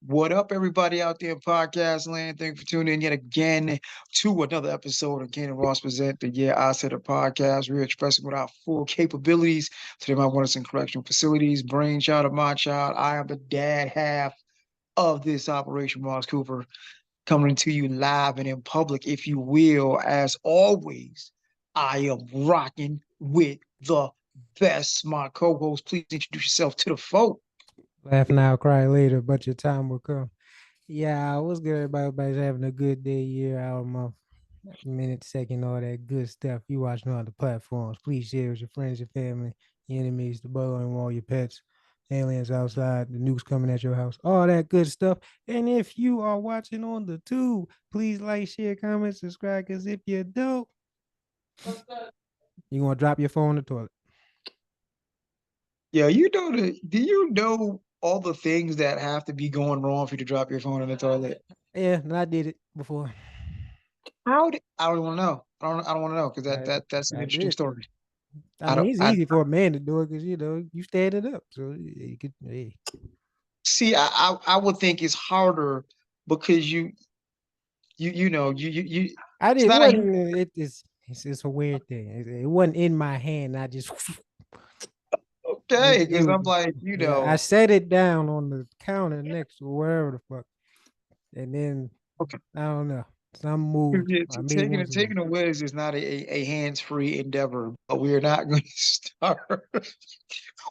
What up, everybody out there in podcast land? Thank you for tuning in yet again to another episode of Ken and Ross present the Yeah I Said It podcast. We're expressing with our full capabilities to them. I want us in correctional facilities, brainchild of my child. I am the dad half of this operation, Ross Cooper, coming to you live and in public, if you will. As always, I am rocking with the best. My co-host, please introduce yourself to the folk. Laugh now, cry later, but your time will come. Yeah, what's good, everybody? Everybody's having a good day, year, hour, month, minute, second, all that good stuff. You watching on the platforms. Please share with your friends, your family, your enemies, the brother and all your pets, aliens outside, the nukes coming at your house, all that good stuff. And if you are watching on the tube, please like, share, comment, subscribe. Because if you don't, you're gonna drop your phone in the toilet. Yeah, do you know all the things that have to be going wrong for you to drop your phone in the toilet? Yeah, and I did it before. I don't want to know. I don't want to know because I that's an I interesting did. story. I I mean, don't it's I easy for a man to do it because you standing up, so you could. Hey, see I would think it's harder because you I it's did. It not a wasn't. It's a weird thing. It wasn't in my hand. I just. okay It because was. I'm like, Yeah, I set it down on the counter next to wherever the fuck, and then okay. I don't know. Some moved. Yeah, I made one. taking a whiz is not a hands-free endeavor, but we are not going to start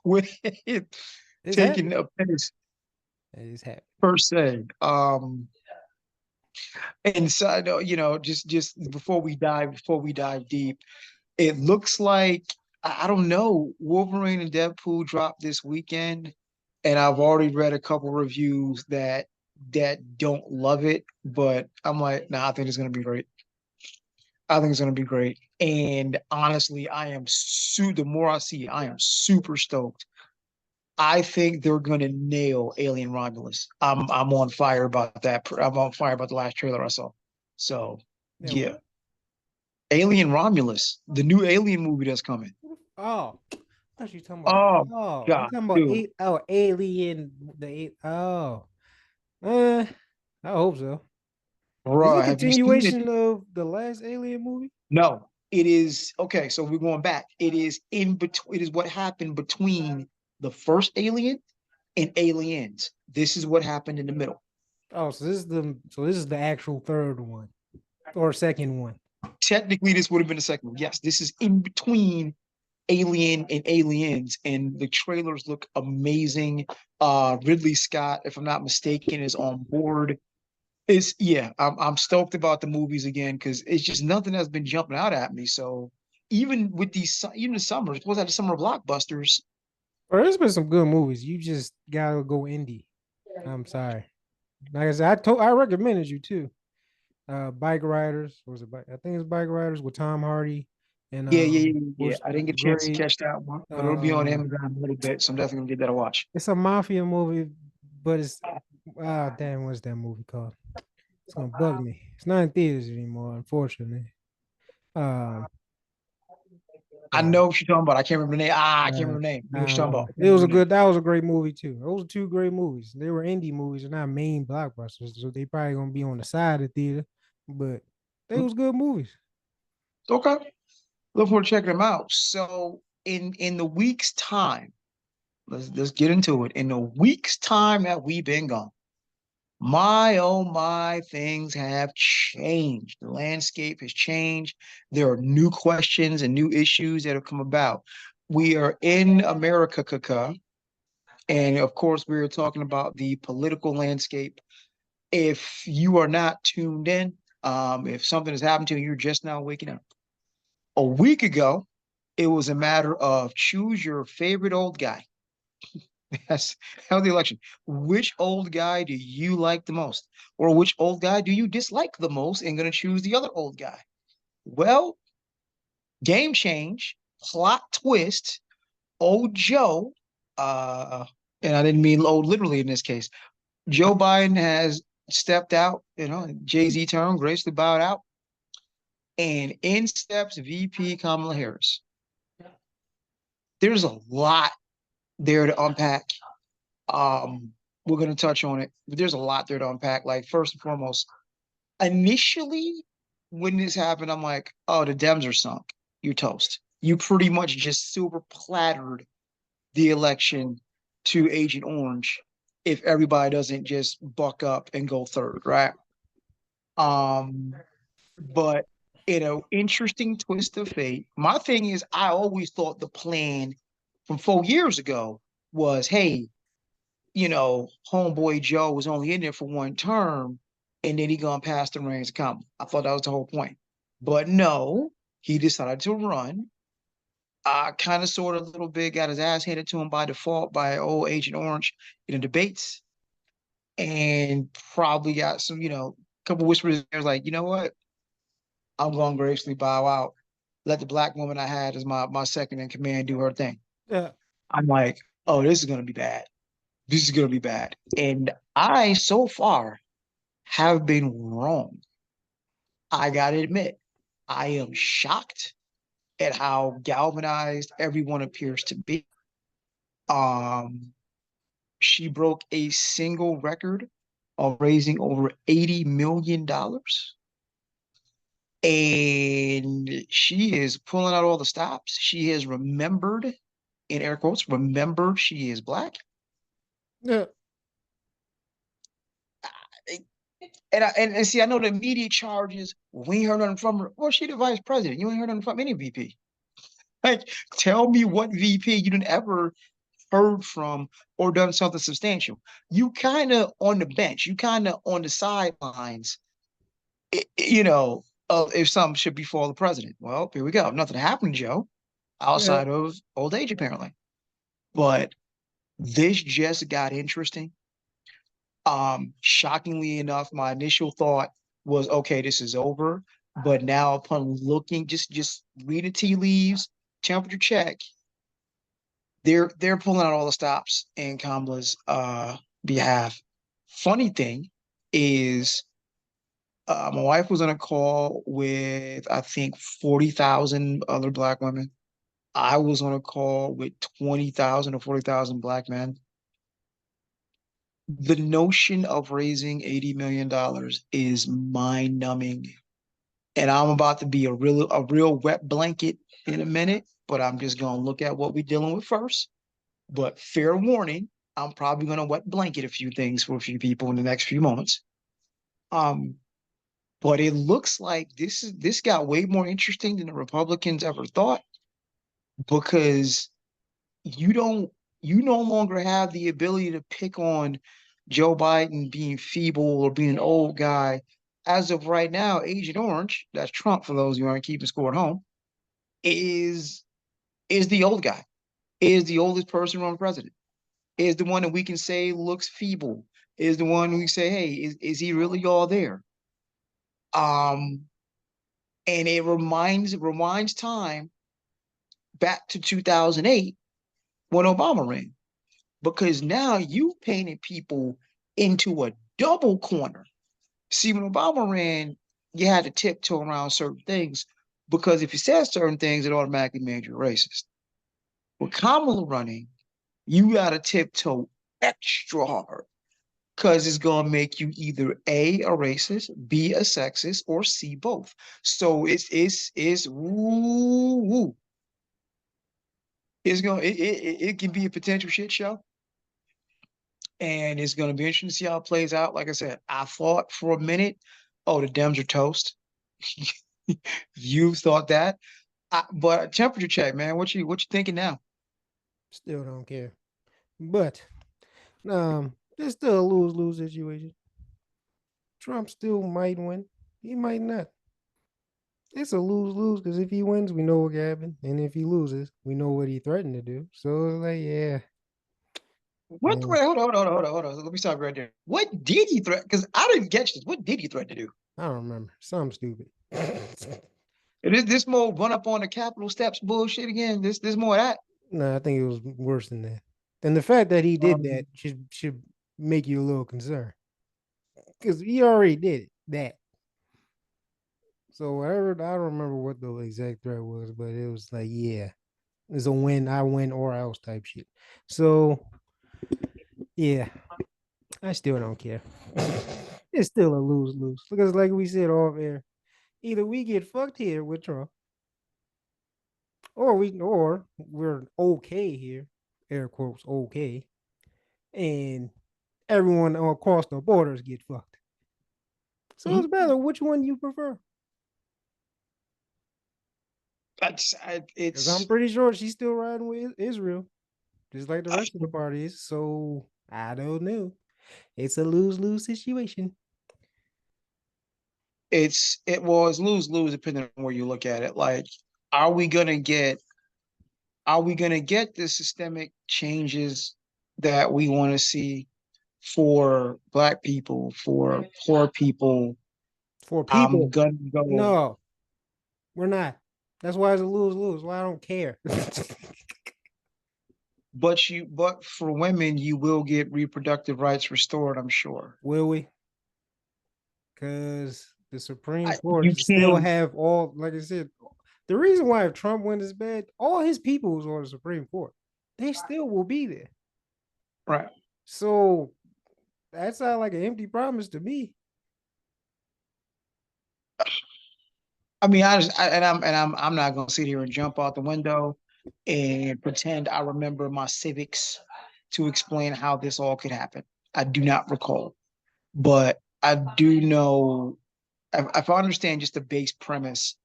with It's taking happened. a piss It's happened. per se. And so I know, just before we dive deep, it looks like I don't know, Wolverine and Deadpool dropped this weekend, and I've already read a couple reviews that don't love it, but I'm like, nah, I think it's gonna be great. I think it's gonna be great. And honestly, the more I see, I am super stoked. I think they're gonna nail Alien Romulus. I'm on fire about that. I'm on fire about the last trailer I saw. So Yeah. yeah. What? Alien Romulus, the new Alien movie that's coming. Oh, I thought you talking about. Oh Oh, you God, talking about dude, Alien? Oh, uh, I hope so. Is it a bro, have you seen it? continuation of the last Alien movie? No, it is okay. So we're going back. It is in between. It is what happened between the first Alien and Aliens. This is what happened in the middle. Oh, so this is the actual third one or second one. Technically, this would have been the second one. Yes, this is in between Alien and Aliens, and the trailers look amazing. Ridley Scott, if I'm not mistaken, is on board. It's yeah, I'm stoked about the movies again because it's just nothing that's been jumping out at me. So even with even the summers, was that the summer blockbusters? Or there's been some good movies. You just gotta go indie. I'm sorry. Like I said, I recommended you too. Bike Riders was it? I think it's Bike Riders with Tom Hardy and Yeah. was I didn't get a chance to great. catch that one, but it'll be on Um, Amazon in a little bit, so I'm definitely gonna give that a watch. it's a mafia movie, but it's damn, what's that movie called? It's gonna bug me. It's not in theaters anymore, unfortunately. Um, I damn. know what you're talking about. I can't remember the name. I can't Uh, remember the name. I know I what don't you're talking know. about. I can't It was remember a the name. good. That was a great movie too. Those are two great movies. They were indie movies. They're not main blockbusters, so they probably gonna be on the side of the theater. But they was good movies. Okay, look forward to checking them out. So in the week's time, let's get into it. In the week's time that we've been gone. My oh my, things have changed. The landscape has changed. There are new questions and new issues that have come about. We are in America, Kaka, and of course, we are talking about the political landscape. If you are not tuned in, if something has happened to you, you're just now waking up. A week ago, it was a matter of choose your favorite old guy. That's how the election. Which old guy do you like the most? Or which old guy do you dislike the most and going to choose the other old guy? Well, game change, plot twist, old Joe, uh, and I didn't mean old literally in this case. Joe Biden has stepped out, Jay-Z term, gracefully bowed out, and in steps VP Kamala Harris. There's a lot there to unpack. Um, we're gonna touch on it. But there's a lot there to unpack. Like first and foremost, initially when this happened, I'm like, oh, the Dems are sunk. You're toast. You pretty much just silver plattered the election to Agent Orange if everybody doesn't just buck up and go third, right? Um, but you know, interesting twist of fate. My thing is, I always thought the plan from 4 years ago was, hey, you know, homeboy Joe was only in there for one term, and then he gonna pass the reins to Kamala. I thought that was the whole point, but no, he decided to run. Kind of, sort of, a little bit got his ass handed to him by default by old Agent Orange in the debates, and probably got some, you know, couple whispers there like, you know what, I'm going to gracefully bow out. Let the black woman I had as my second in command do her thing. Yeah. I'm like, oh, this is going to be bad. This is going to be bad. And I, so far, have been wrong. I got to admit, I am shocked at how galvanized everyone appears to be. Um, she broke a single record of raising over $80 million. And she is pulling out all the stops. She has remembered, in air quotes, remembered she is black. Yeah. And see, I know the media charges, we ain't heard nothing from her. Well, she the vice president. You ain't heard nothing from any VP. Like, tell me what VP you didn't ever heard from or done something substantial. You kind of on the bench, you kind of on the sidelines, you know, if something should befall the president. Well, here we go. Nothing happened, Joe, Yeah. outside of old age, apparently. But this just got interesting. Shockingly enough, my initial thought was, okay, this is over. But now, upon looking, just reading tea leaves, temperature check, they're pulling out all the stops in Kamala's behalf. Funny thing is, my wife was on a call with, I think, 40,000 other black women. I was on a call with 20,000 or 40,000 black men. The notion of raising $80 million is mind numbing. And I'm about to be a real wet blanket in a minute, but I'm just gonna look at what we're dealing with first. But fair warning, I'm probably gonna wet blanket a few things for a few people in the next few moments. Um, but it looks like this got way more interesting than the Republicans ever thought, because you don't you no longer have the ability to pick on Joe Biden being feeble or being an old guy. As of right now, Agent Orange, that's Trump for those who aren't keeping score at home, is is the old guy, is the oldest person running president, is the one that we can say looks feeble, is the one we say, hey, is he really all there? Um, and it reminds time back to 2008 when Obama ran, because now you painted people into a double corner. See, when Obama ran, you had to tiptoe around certain things, because if you said certain things, it automatically made you racist. With Kamala running, you got to tiptoe extra hard, because it's going to make you either A, a racist, B, a sexist, or C, both. So it's woo woo. It can be a potential shit show, and it's going to be interesting to see how it plays out. Like I said, I thought for a minute, oh, the Dems are toast. You thought that, but temperature check, man. What you thinking now? Still don't care. But it's still a lose-lose situation. Trump still might win. He might not. It's a lose-lose because if he wins, we know what can happen. And if he loses, we know what he threatened to do. So it's like, yeah. What? And Wait, hold on. Let me stop right there. What did he threaten? Because I didn't catch this. What did he threaten to do? I don't remember. Something stupid. Is this more run up on the Capitol steps bullshit again? This more of that? No, I think it was worse than that. And the fact that he did that Um, should make you a little concerned. Because he already did it. That. So whatever, I don't remember what the exact threat was, but it was like, yeah, it's a win, I win or else type shit. So yeah. I still don't care. It's still a lose-lose. Because like we said off air, either we get fucked here with Trump, or we're okay here, air quotes okay, and everyone across the borders get fucked. So it's Mhm. better which one you prefer. Because I'm It's pretty sure she's still riding with Israel, just like the rest of the parties. So I don't know. It's a lose-lose situation. it was lose-lose depending on where you look at it. Like, are we gonna get are we gonna get the systemic changes that we want to see for Black people, for poor people? For I'm people, gonna go, no, we're not. That's why it's a lose-lose. Why I don't care. but for women, you will get reproductive rights restored, I'm sure. Will we? Because the Supreme Court You still can't, have all, like I said, the reason why if Trump wins is bad, all his people was on the Supreme Court. They still will be there. right. So that sounds like an empty promise to me. I mean, I'm not gonna sit here and jump out the window and pretend I remember my civics to explain how this all could happen. I do not recall, but I do know. If I understand just the base premise,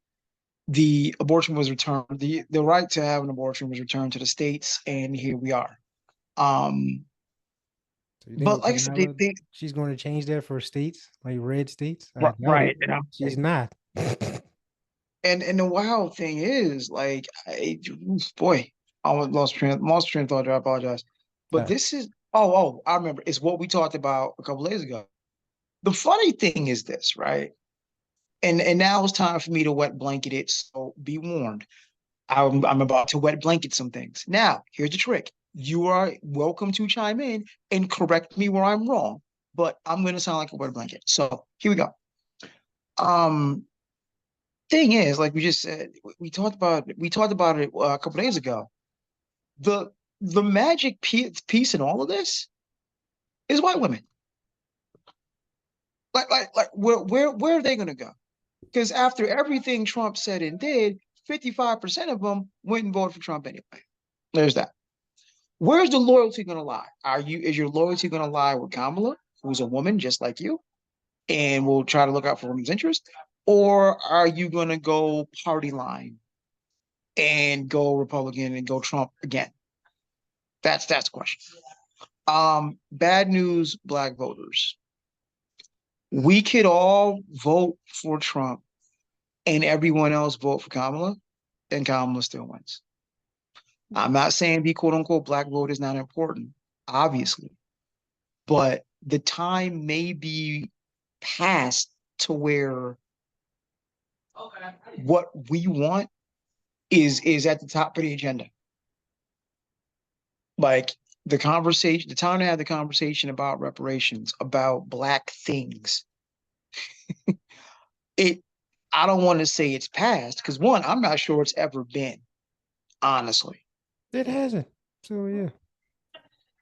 the abortion was returned. The right to have an abortion was returned to the states, and here we are. Um, So you but think like I said, Kamala, she's going to change that for states, like red states? I doubt it. right, and She's not. and the wild thing is, like, boy, I lost train of thought. I apologize, but Uh, this is I remember. It's what we talked about a couple days ago. The funny thing is this, right? And now it's time for me to wet blanket it. So be warned. I'm about to wet blanket some things. Now, here's the trick. You are welcome to chime in and correct me where I'm wrong, but I'm going to sound like a wet blanket. So here we go. Um, thing is, like we just said, we talked about it a couple days ago. The the magic piece in all of this is white women. Like where are they going to go? Because after everything Trump said and did, 55% of them went and voted for Trump anyway. There's that. Where's the loyalty going to lie? Is your loyalty going to lie with Kamala, who's a woman just like you, and will try to look out for women's interests, or are you going to go party line and go Republican and go Trump again? That's the question. Bad news, Black voters. We could all vote for Trump and everyone else vote for Kamala, and Kamala still wins. I'm not saying the quote unquote Black vote is not important, obviously, but the time may be past to where what we want is at the top of the agenda. Like the time to have the conversation about reparations, about Black things. It I don't want to say it's past because one, I'm not sure it's ever been, honestly. it hasn't. So yeah.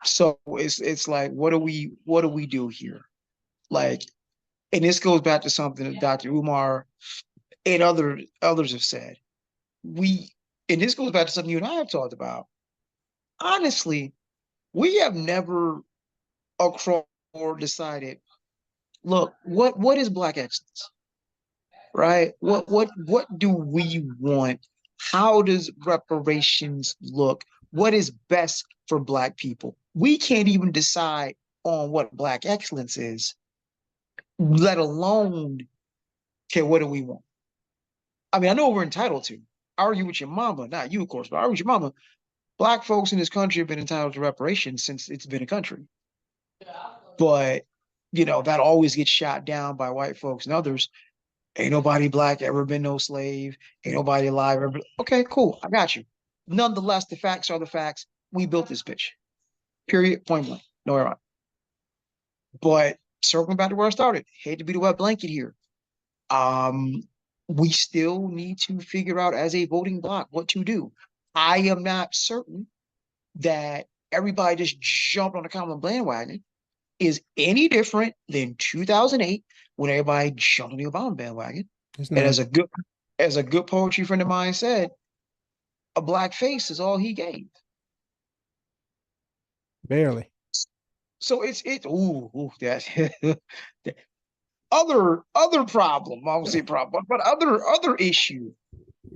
So it's like what do we do here? Like, and this goes back to something that Dr. Umar and others have said. We and this goes back to something you and I have talked about. Honestly, we have never across or decided, look, what is Black excellence? Right? What do we want? How does reparations look? What is best for Black people? We can't even decide on what Black excellence is, let alone, okay, what do we want? I mean, I know we're entitled to. Argue with your mama, not you, of course, but argue with your mama. Black folks in this country have been entitled to reparations since it's been a country. But, that always gets shot down by white folks and others. Ain't nobody Black ever been no slave. Ain't nobody alive ever. Okay, cool. I got you. Nonetheless, the facts are the facts. We built this bitch. Period. Point blank. No error. But circling back to where I started, hate to be the wet blanket here. Um, we still need to figure out as a voting bloc what to do. I am not certain that everybody just jumped on the common bandwagon. is any different than 2008 when everybody jumped on the Obama bandwagon. It's And not. as a good poetry friend of mine said, a black face is all he gave. Barely. So that other problem, I won't say problem, but other issue.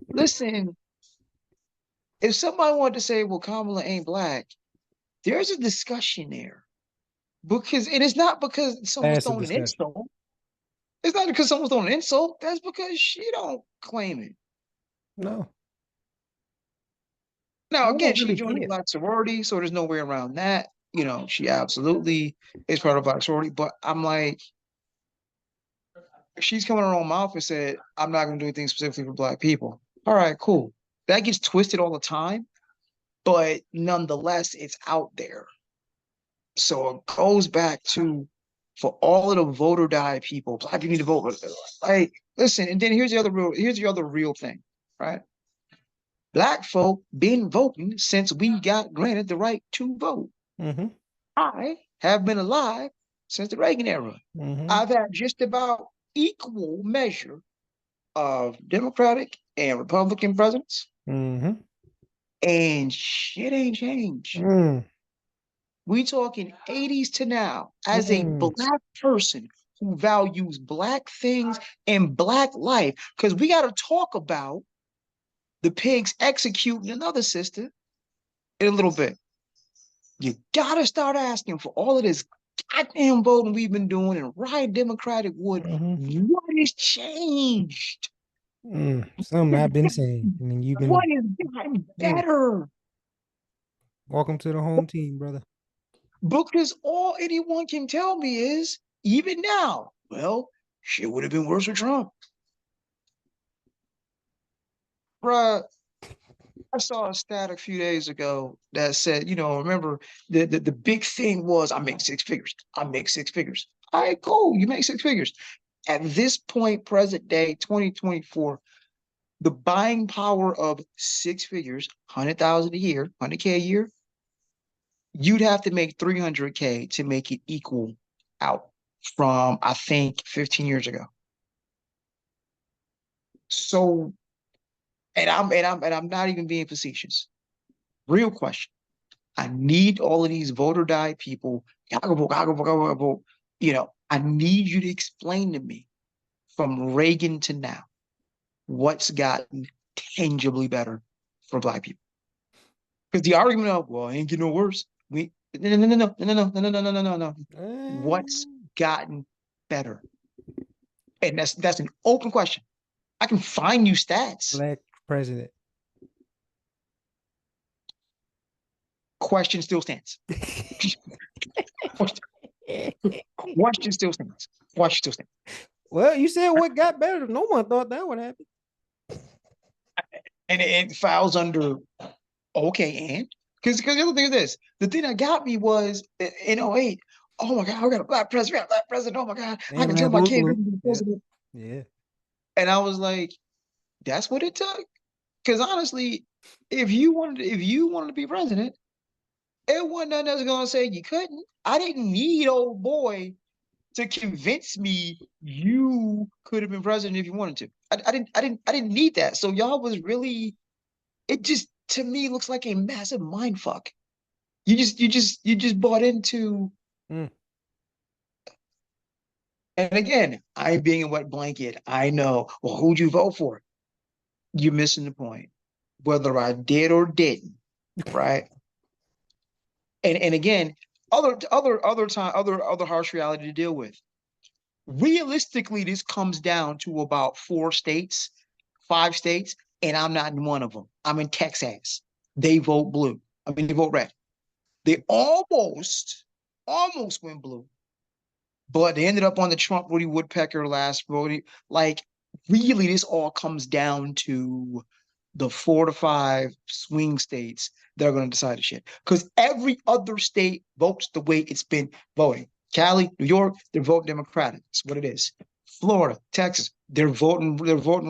Listen, if somebody wanted to say, well, Kamala ain't black, there's a discussion there. Because and it's not because someone's That's a throwing an discussion. insult. It's not because someone's throwing an insult. That's because she don't claim it. No, Now, no one again, she really joined the cares. black sorority, so there's no way around that. You know, she absolutely is part of black sorority. But I'm like, she's coming her own mouth and said, I'm not going to do anything specifically for black people. All right, cool. That gets twisted all the time, but nonetheless, it's out there. So it goes back to for all of the voter die people, black people need to vote. Like, listen, and then here's the other real thing, right? Black folk been voting since we got granted the right to vote. Mm-hmm. I have been alive since the Reagan era. Mm-hmm. I've had just about equal measure of Democratic and Republican presidents, Mm-hmm. and shit ain't changed. Mm. We talking 80s to now. As a Mm. black person who values black things and black life, because we got to talk about the pigs executing another sister in a little bit. You got to start asking for all of this goddamn voting we've been doing and right Democratic wood. Mm-hmm. What has changed? Something I've been saying, and then you've What been. has gotten Mm. better? Welcome to the home team, brother. Because all anyone can tell me is, even now, well, shit would have been worse with Trump. Bruh, I saw a stat a few days ago that said, remember the big thing was I make six figures. I make six figures. All right, cool. You make six figures. At this point, present day, 2024, the buying power of six figures, 100,000 a year, 100K a year, you'd have to make 300K to make it equal out from, I think, 15 years ago. So, and I'm not even being facetious. Real question. I need all of these voter die people. Gotta vote, gotta vote, gotta vote. I need you to explain to me from Reagan to now what's gotten tangibly better for black people. Because the argument of, well, it ain't getting no worse. No. What's gotten better? And that's an open question. I can find you stats. Black president. Question still stands. Question still stands. Question still stands. Well, you said what got better. No one thought that would happen. And it files under okay, and because the other thing is this: the thing that got me was in '08. Oh my God, I got a black president, black president. Oh my God, I And can black tell my vote kid blue. to be Yeah. president. Yeah. And I was like, that's what it took. Because honestly, if you wanted to be president, it wasn't nothing that's gonna say you couldn't. I didn't need old boy to convince me you could have been president if you wanted to. I didn't need that. So y'all was really, it just to me looks like a massive mind fuck. You just bought into, Mm. and again, I'm being a wet blanket. I know. Well, who'd you vote for? You're missing the point. Whether I did or didn't, right? And again, other harsh reality to deal with. Realistically, this comes down to about 4 states, 5 states, and I'm not in one of them. I'm in Texas. They vote blue. I mean, they vote red. They almost went blue, but they ended up on the Trump Woody Woodpecker last voting. Like, really, this all comes down to the 4 to 5 swing states that are going to decide the shit. Because every other state votes the way it's been voting. Cali, New York, they're voting Democratic. That's what it is. Florida, Texas, they're voting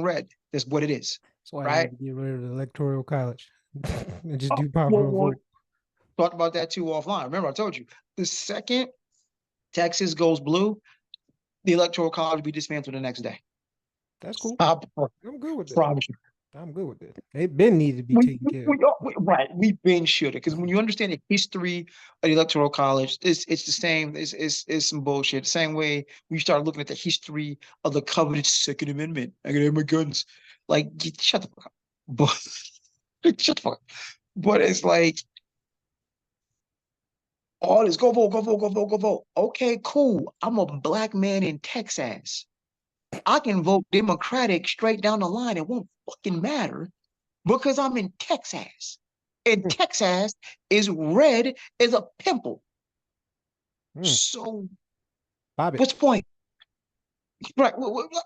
red. That's what it is. That's why they Right? had to get rid of the electoral college and just Oh, do well, popular vote. talked about that too offline. Remember, I told you the second Texas goes blue, the electoral college will be dismantled the next day. That's cool. I I'm good with that. promise you. I'm good with that. They've been needed to be taken care of. Right, we've been should because when you understand the history of the electoral college, it's the same. It's some bullshit. The same way we start looking at the history of the coveted Second Amendment. I got my guns. Like, shut the fuck up. But shut the fuck up. But it's like all this go vote, go vote, go vote, go vote. Okay, cool. I'm a black man in Texas. I can vote Democratic straight down the line. It won't fucking matter because I'm in Texas. And Hmm. Texas is red as a pimple. Hmm. So Bob it. what's the point? Right,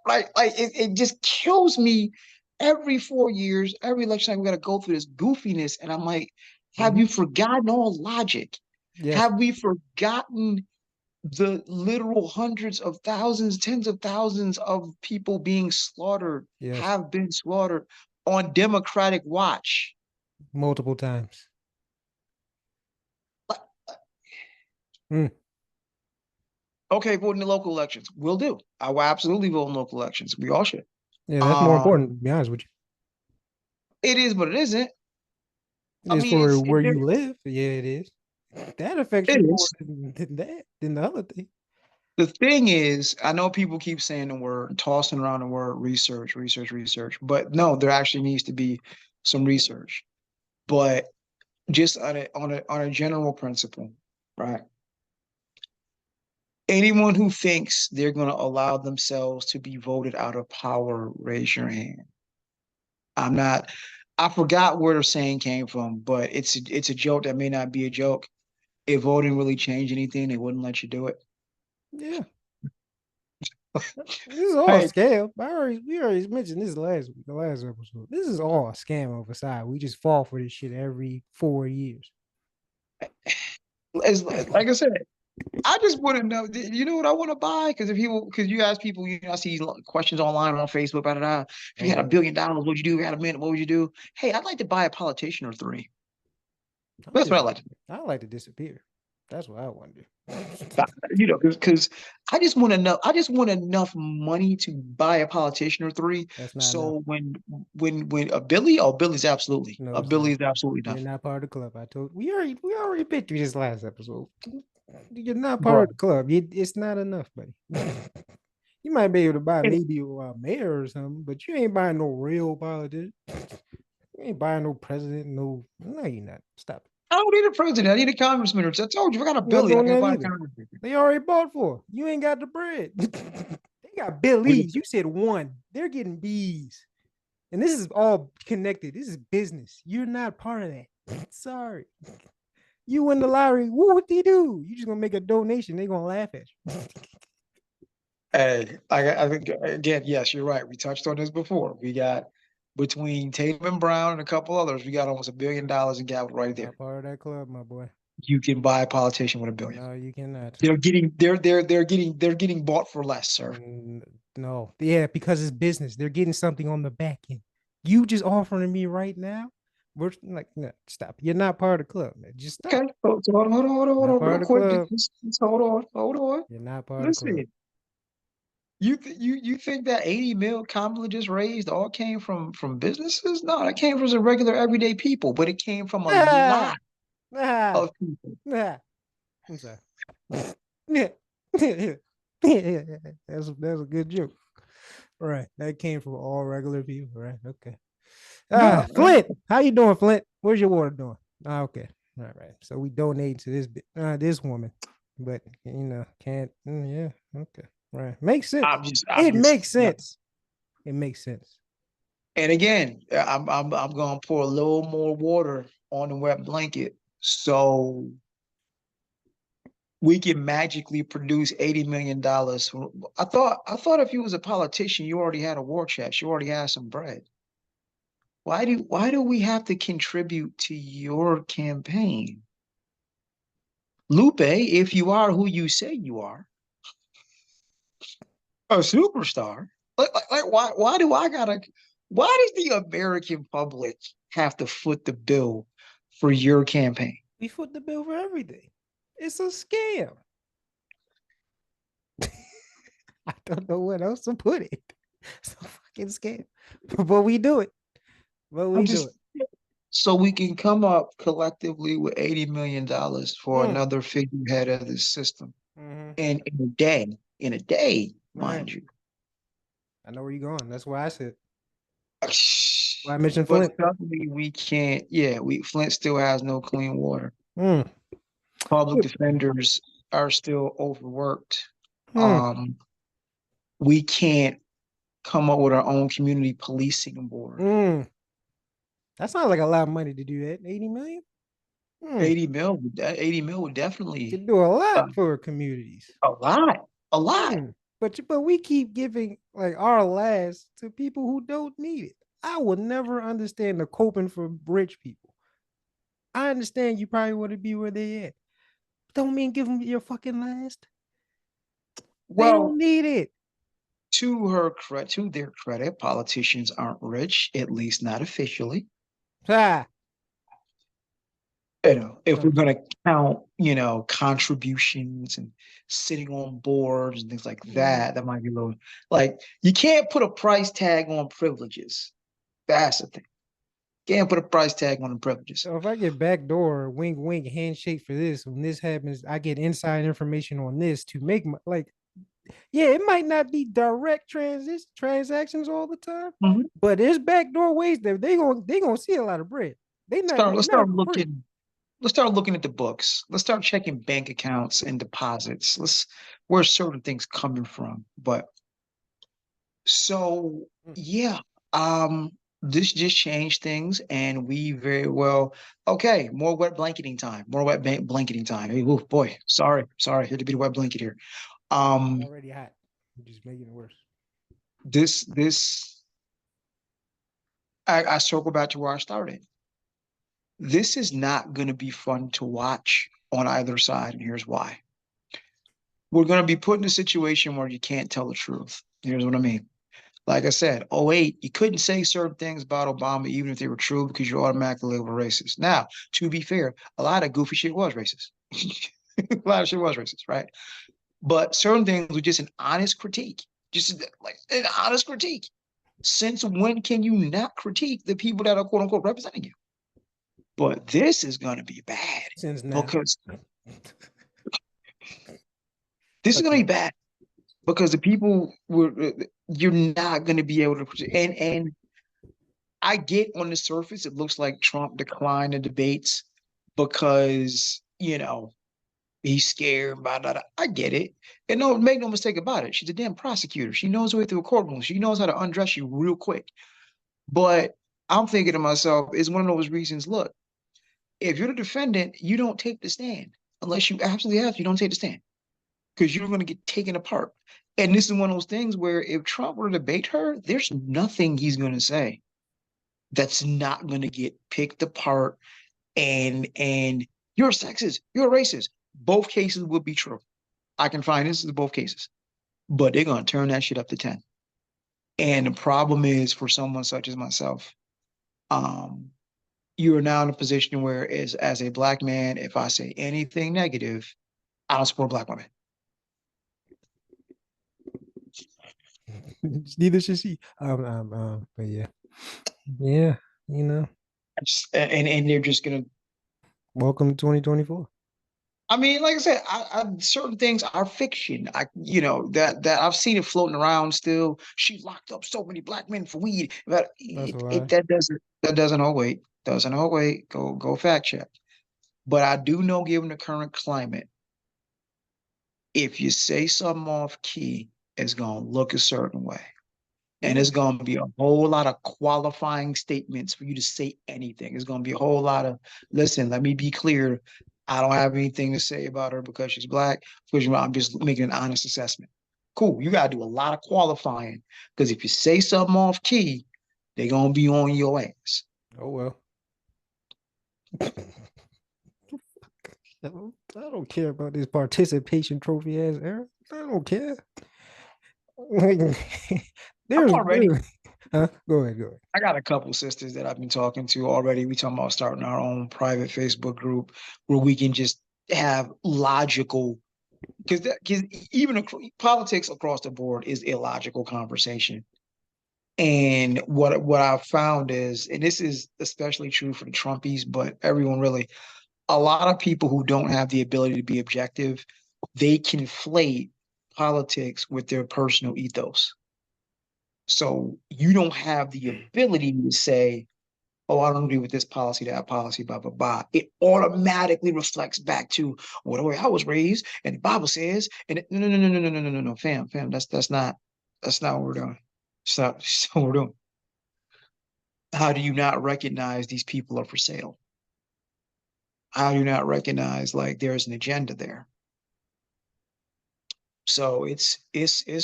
like it just kills me every 4 years, every election time we gotta go through this goofiness. And I'm like, have Mhm. you forgotten all logic? Yes. Have we forgotten the literal hundreds of thousands, tens of thousands of people being slaughtered, Yes. have been slaughtered on Democratic watch? Multiple times. Like, Hmm. okay, vote in the local elections. Will do. I will absolutely vote in local elections. We all should. Yeah, that's more important, Um, to be honest with you. it is, but it isn't. It I is mean, for where you live. Yeah, it is. That affects it you more is. than the other thing. The thing is, I know people keep saying the word, tossing around the word research, research, research, but no, there actually needs to be some research. But just on a general principle, right? Anyone who thinks they're going to allow themselves to be voted out of power, raise your hand. I'm not. I forgot where the saying came from, but it's a joke that may not be a joke. If voting really changed anything, they wouldn't let you do it. Yeah. This is all a Hey, scam. We already mentioned this the last episode. This is all a scam of a side. We just fall for this shit every 4 years. like I said, I just want to know. You know what I want to buy? Because you ask people, I see questions online on Facebook. Blah, blah, blah. If you Oh had yeah. $1 billion, what'd you do? If you had a minute, what would you do? Hey, I'd like to buy a politician or three. I'm That's just what I like to I like to disappear. That's what I want to do. do. Because I just want to know. I just want enough money to buy a politician or three. That's not enough. So when a Billy, oh Billy's absolutely No, a it's not. Billy is absolutely You're enough, not part of the club. I told we already been through this last episode. You're not part bro. of the club. It's not enough, buddy. You might be able to buy And maybe a mayor or something, but you ain't buying no real politician. You ain't buying no president. No, you're not. Stop it. I don't need a president. I need a congressman. I told you, if I got a You're not Billy, I doing can that buy a either. congressman. They already bought for. You ain't got the bread. They got We Billies. You said one. They're getting B's. And this is all connected. This is business. You're not part of that. Sorry. You win the lottery. What do you do? You just gonna make a donation. They're gonna laugh at you. Hey, I think again, yes, you're right. We touched on this before. We got between Tatum and Brown and a couple others, we got almost $1 billion in capital right there. Not part of that club, my boy. You can buy a politician with $1 billion. No, you cannot. They're getting bought for less, sir. No. Yeah, because it's business. They're getting something on the back end. You just offering me right now. We're like, no, stop. You're not part of the club, man. Just stop. Okay, hold on, Not real part of the quick. club. Just hold on. You're not part of the club. Listen, you think that 80 mil Kamala just raised all came from businesses? No, that came from some regular everyday people, but it came from a Ah, lot ah, of people. ah. I'm sorry. Yeah. That's a good joke. Right. That came from all regular people, right? Okay. No, Flint, how you doing, Flint? Where's your water doing? Okay. All right. So we donate to this woman, but can't. Yeah. Okay. Right. Makes sense. It makes no. sense. It makes sense. And again, I'm gonna pour a little more water on the wet blanket so we can magically produce $80 million. I thought if you was a politician, you already had a war chest, you already had some bread. Why do we have to contribute to your campaign? Lupe, if you are who you say you are, a superstar, why does the American public have to foot the bill for your campaign? We foot the bill for everything. It's a scam. I don't know what else to put it. It's a fucking scam. But we do it. But I'm we do just it. so we can come up collectively with $80 million for Mm. another figurehead of this system. Mm-hmm. And in a day, All right. mind you. I know where you're going. That's why I said. Why I mentioned But Flint. suddenly we can't, yeah, we Flint still has no clean water. Mm. Public defenders are still overworked. Mm. Um, we can't come up with our own community policing board. Mm. That sounds like a lot of money to do that. 80 million? Mm. 80 mil would definitely Could do a uh, lot for communities. a lot, a lot. Mm. But we keep giving like our last to people who don't need it. I will never understand the coping for rich people. I understand you probably want to be where they at. Don't mean give them your fucking last. They don't Well, need it. to their credit, politicians aren't rich, at least not officially. Ah, If we're don't going to count, contributions and sitting on boards and things like mm. that, that might be a little like you can't put a price tag on privileges. That's the thing. Can't put a price tag on the privileges. So if I get backdoor, wink, wink, handshake for this, when this happens, I get inside information on this to make my like, yeah, it might not be direct transactions all the time, Mhm. but there's backdoor ways that they gonna see a lot of bread. They Let's start never free. looking. Let's start looking at the books. Let's start checking bank accounts and deposits. Where certain things coming from. But so Mm. yeah, this just changed things, and we very well okay. More wet blanketing time. More blanketing time. Hey, ooh, boy, sorry, had to be the wet blanket here. Um, Already hot. Just making it worse. this I circle back to where I started. This is not going to be fun to watch on either side, and here's why. We're going to be put in a situation where you can't tell the truth. Here's what I mean. Like I said, '08, you couldn't say certain things about Obama, even if they were true, because you're automatically labeled racist. Now, to be fair, a lot of goofy shit was racist. A lot of shit was racist, right? But certain things were just an honest critique, just like an honest critique. Since when can you not critique the people that are quote unquote representing you? But this is going to be bad Since now. because this is Fuck going to you. be bad because the people were you're not going to be able to and I get on the surface it looks like Trump declined the debates because he's scared blah, blah, blah. I get it, and no, make no mistake about it, she's a damn prosecutor. She knows her way through a courtroom. She knows how to undress you real quick. But I'm thinking to myself, it's one of those reasons. Look, if you're the defendant, you don't take the stand unless you absolutely have to. You don't take the stand because you're going to get taken apart. And this is one of those things where if Trump were to debate her, there's nothing he's going to say that's not going to get picked apart. And you're a sexist, you're a racist. Both cases would be true. I can find instances of both cases, but they're going to turn that shit up to 10. And the problem is for someone such as myself, um, you are now in a position where, as a black man, if I say anything negative, I don't support black women. Neither should she. But yeah, yeah, you know. And they're just gonna. Welcome to 2024. I mean, like I said, certain things are fiction. That I've seen it floating around still. She locked up so many black men for weed, but That's a it lie. that doesn't hold weight. Doesn't hold weight. Go fact check. But I do know, given the current climate, if you say something off key, it's gonna look a certain way. And Yeah. it's going to be a whole lot of qualifying statements for you to say anything. It's going to be a whole lot of, listen, let me be clear. I don't have anything to say about her because she's black. Because I'm just making an honest assessment. Cool. You got to do a lot of qualifying because if you say something off key, they're going to be on your ass. Oh well. I don't care about this participation trophy ass era. I don't care. I'm there's, already, there's huh? Go ahead, go ahead. I got a couple sisters that I've been talking to already. We talking about starting our own private Facebook group where we can just have logical because even politics across the board is illogical conversation. And what I've found is, and this is especially true for the Trumpies, but everyone really, a lot of people who don't have the ability to be objective, they conflate politics with their personal ethos. So you don't have the ability to say, oh, I don't agree with this policy, that policy, blah, blah, blah. It automatically reflects back to well, the way I was raised and the Bible says, and no, no, no, no, no, no, no, no, no, no, fam, that's not what we're doing. That's not what we're doing. How do you not recognize these people are for sale? How do you not recognize like there's an agenda there? So it's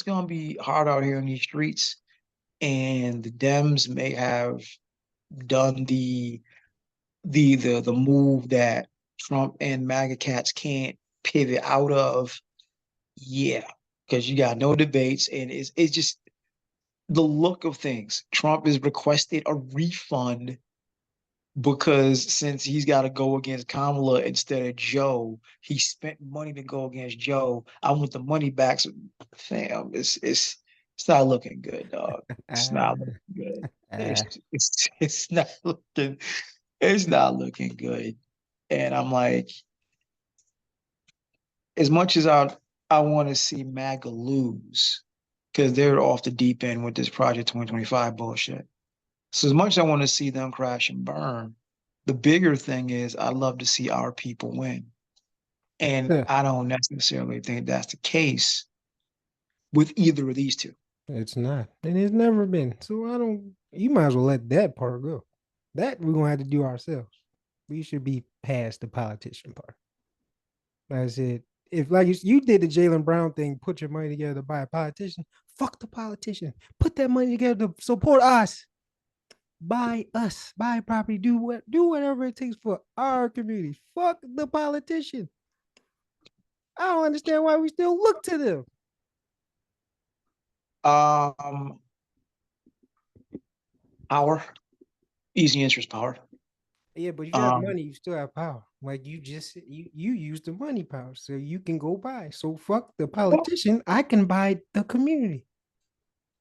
gonna be hard out here in these streets, and the Dems may have done the move that Trump and MAGA cats can't pivot out of. Yeah, because you got no debates, and it's just the look of things. Trump has requested a refund because since he's got to go against Kamala instead of Joe, he spent money to go against Joe. I want the money back. So, fam, it's not looking good, dog. It's not looking good. It's not looking it's not looking good. And I'm like, as much as I want to see MAGA lose, because they're off the deep end with this Project 2025 bullshit. So as much as I want to see them crash and burn, the bigger thing is I love to see our people win. And Yeah, I don't necessarily think that's the case with either of these two. it's not, and it's never been. So I don't. You might as well let that part go. That we're gonna have to do ourselves. We should be past the politician part. Like I said, if like you did the Jalen Brown thing, put your money together to buy a politician. Fuck the politician. Put that money together to support us. Buy us. Buy property. Do whatever it takes for our community. Fuck the politician. I don't understand why we still look to them. Um, Power, easy interest power. Yeah, but if you have Um, money, you still have power. Like you use the money power, so you can go buy. So fuck the well, politician. I can buy the community.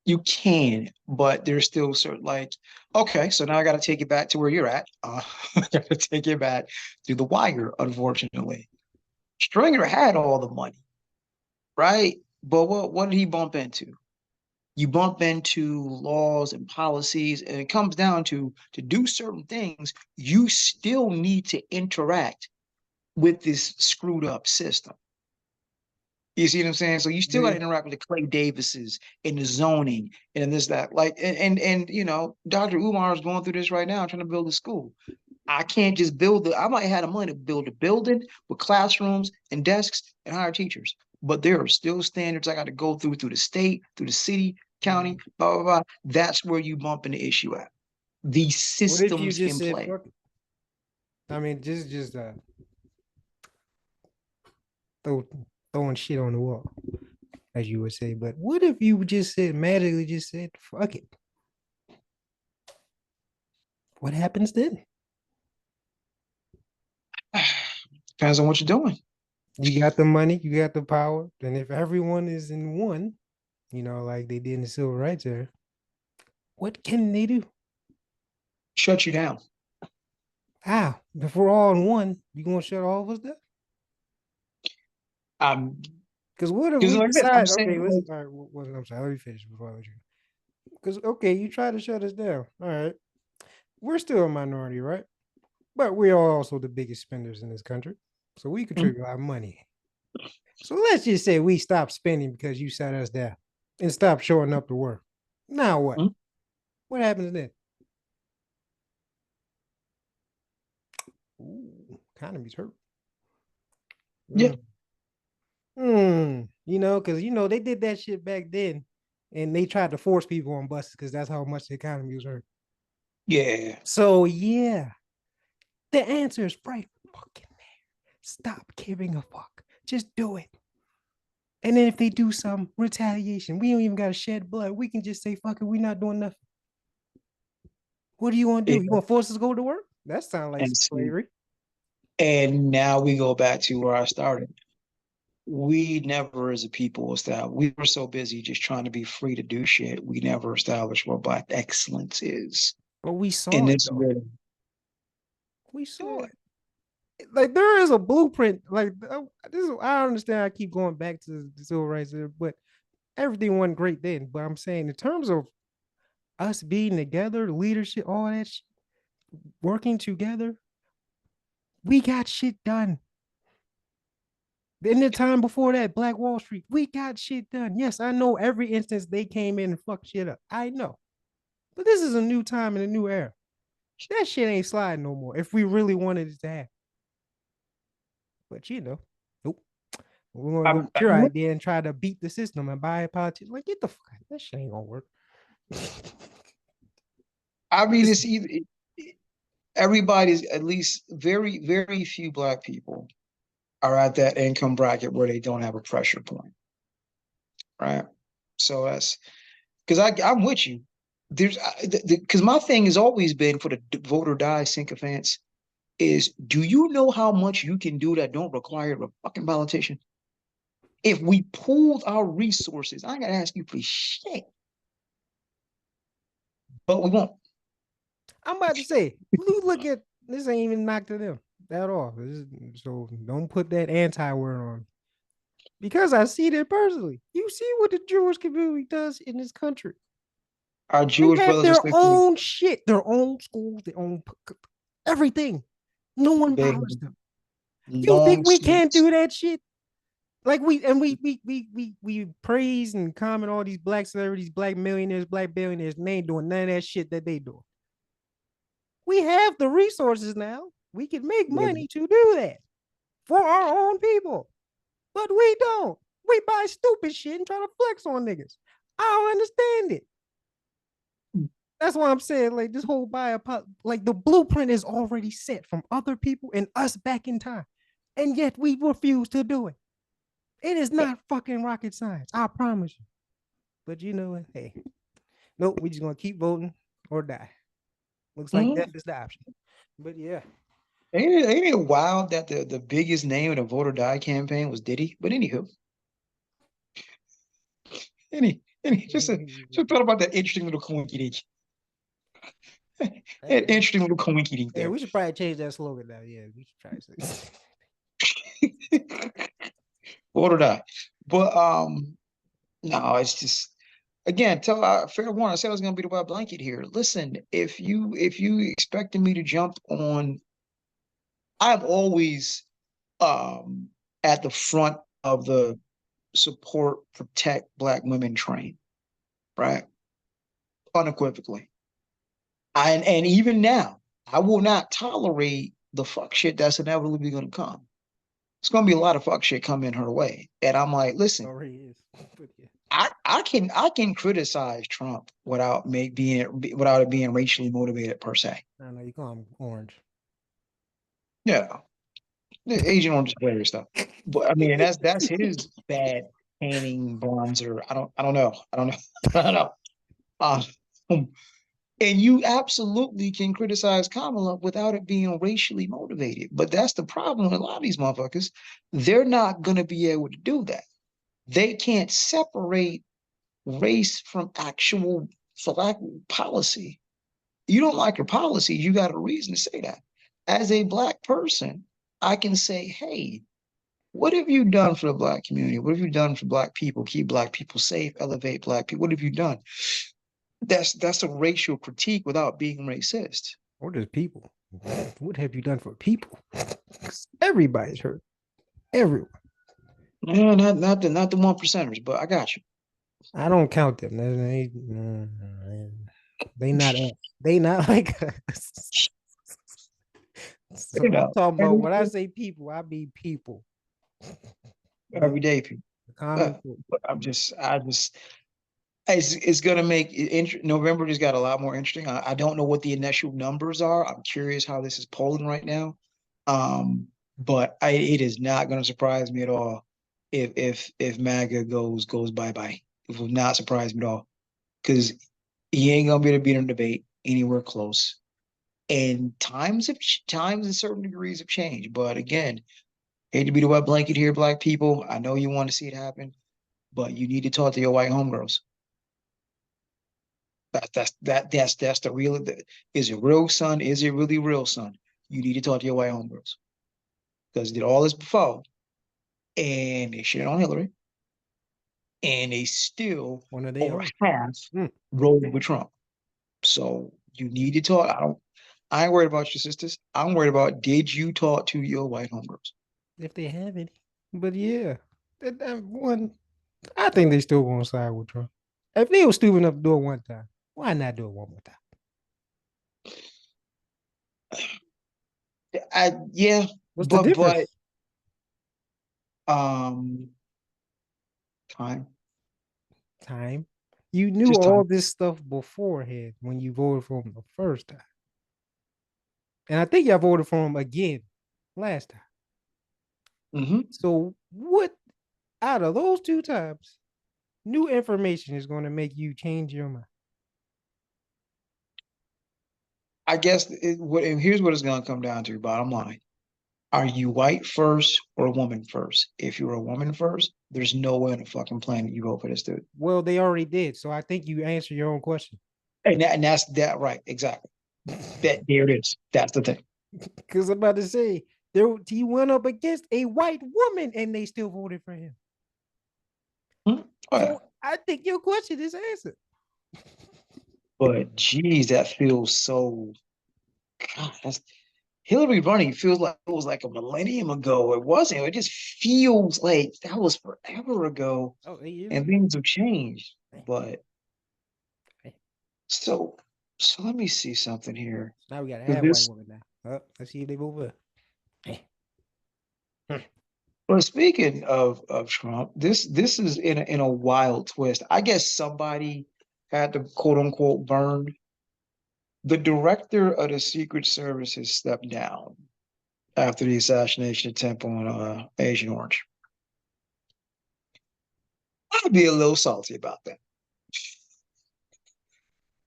you can, but there's still certain like, okay, so now I got to take it back to where you're at. I got to take it back to the wire, unfortunately. Stringer had all the money, right? But what did he bump into? You bump into laws and policies, and it comes down to do certain things, you still need to interact with this screwed up system. You see what I'm saying? So you still got to Do interact with the Clay Davises and the zoning and this, that. Like, and Dr. Umar is going through this right now, trying to build a school. I can't just I might have the money to build a building with classrooms and desks and hire teachers. But there are still standards I got to go through the state, through the city, county, blah, blah, blah. That's where you bump into issue at. These what if you systems just in said play. fuck it? I mean, just throw throwing shit on the wall, as you would say. But what if you just said magically just said fuck it? What happens then? Depends on what you're doing. You got the money, you got the power, and if everyone is in one, like they did in the civil rights era, what can they do? Shut you down. How? If we're all in one, you gonna shut all of us down? Um, Because what if because we like this, I'm decide? Okay, saying, listen. like, All right, I'm sorry. Let me finish before I let you. Because okay, you try to shut us down. All right, we're still a minority, right? But we are also the biggest spenders in this country, so we mm, contribute our money. So let's just say we stop spending because you sat us down and stop showing up to work. Now what? mm, What happens then? Ooh, economy's hurt. yeah, Mm. Because they did that shit back then, and they tried to force people on buses because that's how much the economy was hurt. yeah. So yeah, the answer is right fucking there. Stop giving a fuck. Just do it. And then if they do some retaliation, we don't even gotta shed blood. We can just say fuck it. We're not doing nothing. What do you want to Yeah. do? You want to force us to go to work? That sounds like And see, slavery. and now we go back to where I started. we never as a people established. We were so busy just trying to be free to do shit. We never established what black excellence is. But we And saw it this though. really, We saw yeah, it. Like there is a blueprint. Like this is, I understand. I keep going back to the civil rights, but everything wasn't great then. But I'm saying in terms of us being together, leadership, all that, working together, we got shit done. In the time before that, Black Wall Street, we got shit done. Yes, I know every instance they came in and fucked shit up. I know. But this is a new time and a new era. That shit ain't sliding no more if we really wanted it to happen. But nope. We're gonna go I'm, with your idea and try to beat the system and buy a politician. Like, get the fuck out. That shit ain't gonna work. I mean, It's it's either everybody's at least very few black people are at that income bracket where they don't have a pressure point, right? So that's because I'm with you. There's because my thing has always been for the vote or die sycophants is do you know how much you can do that don't require a fucking politician? If we pooled our resources, I gotta ask you for shit, but we won't. I'm about to say, look at this ain't even knocked to them at all. So don't put that anti-word on because I see that personally. You see what the Jewish community does in this country. Our They Jewish have brothers and their sisters, own shit, their own schools, their own everything. No one they have bothers them. You think long we can't sleeves. do that shit? Like we praise and comment all these black celebrities, black millionaires, black billionaires, and they ain't doing none of that shit that they do. We have the resources now. We can make money to do that for our own people, but we don't. We buy stupid shit and try to flex on niggas. I don't understand it. That's why I'm saying like this whole like the blueprint is already set from other people and us back in time, and yet we refuse to do it. It is not fucking rocket science. I promise you. But you know what? Hey, nope. We just gonna keep voting or die. Looks like Mhm. death is the option. But yeah, Ain't it wild that the biggest name in the vote or die campaign was Diddy? But anywho, any just thought about that interesting little coinky dink. That hey, interesting little coinky dink hey, there. we should probably change that slogan now. Yeah, we should try to. Vote or die. But no, it's just again, tell fair warning. I said I was gonna be the wet blanket here. Listen, if you expecting me to jump on, I'm always um at the front of the support, protect black women train, right? Unequivocally. And even now, I will not tolerate the fuck shit that's inevitably gonna come. It's gonna be a lot of fuck shit coming her way. And I'm like, listen, Already is. But yeah. I can criticize Trump without without it being racially motivated per se. I don't know. You call him orange. Yeah, the Agent Orange is hilarious stuff. But I mean, that's his bad painting bronzer. I don't know. I don't know. I don't know. Um, and you absolutely can criticize Kamala without it being racially motivated. But that's the problem with a lot of these motherfuckers. They're not gonna be able to do that. They can't separate race from actual for lack of policy. You don't like your policy, you got a reason to say that. As a black person, I can say, hey, what have you done for the black community? What have you done for black people? Keep black people safe, elevate black people. What have you done? That's a racial critique without being racist. Or just people. What have you done for people? Everybody's hurt. Everyone. Yeah, not the 1%ers, but I got you. I don't count them. They not us. They not like us. So You I'm know, talking about when I say people, I mean people. everyday people. The common folk. But I just it's gonna make it November just got a lot more interesting. I don't know what the initial numbers are. I'm curious how this is polling right now. But it is not gonna surprise me at all if MAGA goes bye-bye. It will not surprise me at all. Because he ain't gonna be able to beat him debate anywhere close. And times and certain degrees have changed. But again, Hate to be the wet blanket here, black people. I know you want to see it happen, but you need to talk to your white homegirls. That's the real. Is it real, son? Is it really real, son? You need to talk to your white homegirls because they did all this before, and they shit on Hillary, and they still One of their over own. half Mm. voted with Trump. So you need to talk. I ain't worried about your sisters. I'm worried about did you talk to your white homegirls? If they have any. But yeah, that one, I think they still gonna side with Trump. If they were stupid enough to do it one time, why not do it one more time? Yeah, What's the but difference? um time, Time. You knew just all time. this stuff beforehand when you voted for him the first time. And I think y'all voted for him again last time. Hmm. So what out of those two times, new information is going to make you change your mind? I guess and here's what it's gonna come down to. Bottom line: are you white first or a woman first? If you're a woman first, there's no way on the fucking planet you vote for this dude. Well, they already did. So I think you answer your own question. And that's that right, exactly. That there it is. That's the thing. Because I'm about to say, he went up against a white woman and they still voted for him. Hmm? Oh, yeah. So I think your question is answered. But geez, that feels so. God, that's Hillary running feels like it was like a millennium ago. It wasn't. It just feels like that was forever ago, Oh, 8 years and ago. things have changed. But so, so let me see something here. Now we got to 'Cause have white this, women now. Let's see if they move up. well, speaking of Trump, this is in a wild twist. I guess somebody had to quote unquote burn. The director of the Secret Service has stepped down after the assassination attempt on Agent Orange. I'd be a little salty about that.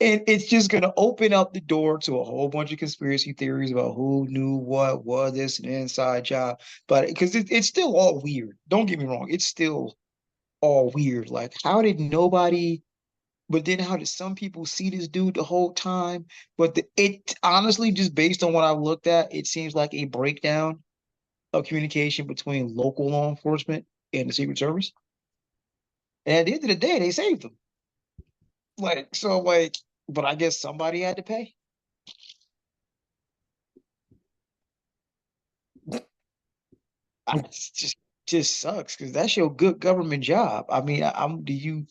And it's just going to open up the door to a whole bunch of conspiracy theories about who knew what was this an inside job. But because it's still all weird. Don't get me wrong. It's still all weird. Like, how did nobody, but then how did some people see this dude the whole time? But it honestly, just based on what I've looked at, it seems like a breakdown of communication between local law enforcement and the Secret Service. And at the end of the day, they saved them. Like, but I guess somebody had to pay. It's just sucks because that's your good government job. I mean, I'm do you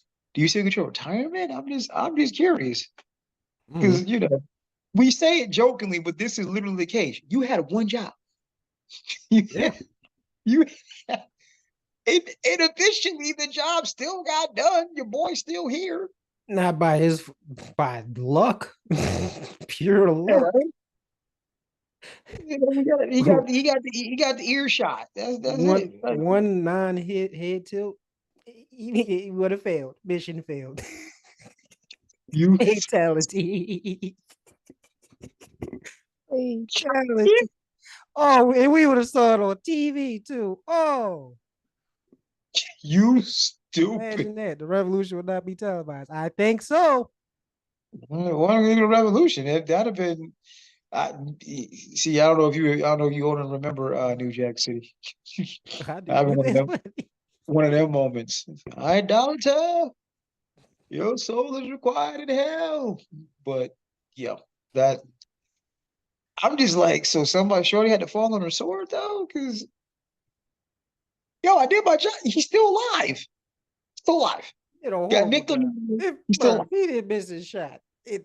still get your retirement? I'm just curious Mm, because we say it jokingly, but this is literally the case. You had one job. You yeah. you had, and officially the job still got done. Your boy's still here. Not by luck, pure Yeah, luck. he got the earshot. That's one it. one non-hit head tilt, he would have failed. Mission failed. You Fatality. Fatality. Oh, and we would have saw it on TV too. Oh, you stupid. imagine that. The revolution would not be televised. I think so. What a revolution. That'd have been. I see. I don't know if you own and remember New Jack City. I do. Having one of them moments. Idolater, your soul is required in hell. But yeah, that I'm just like, so somebody Shorty had to fall on her sword though, because I did my job. He's still alive. Still alive. Did a Got horrible nicked on job. the If He's still bro, alive. if he didn't miss his shot, it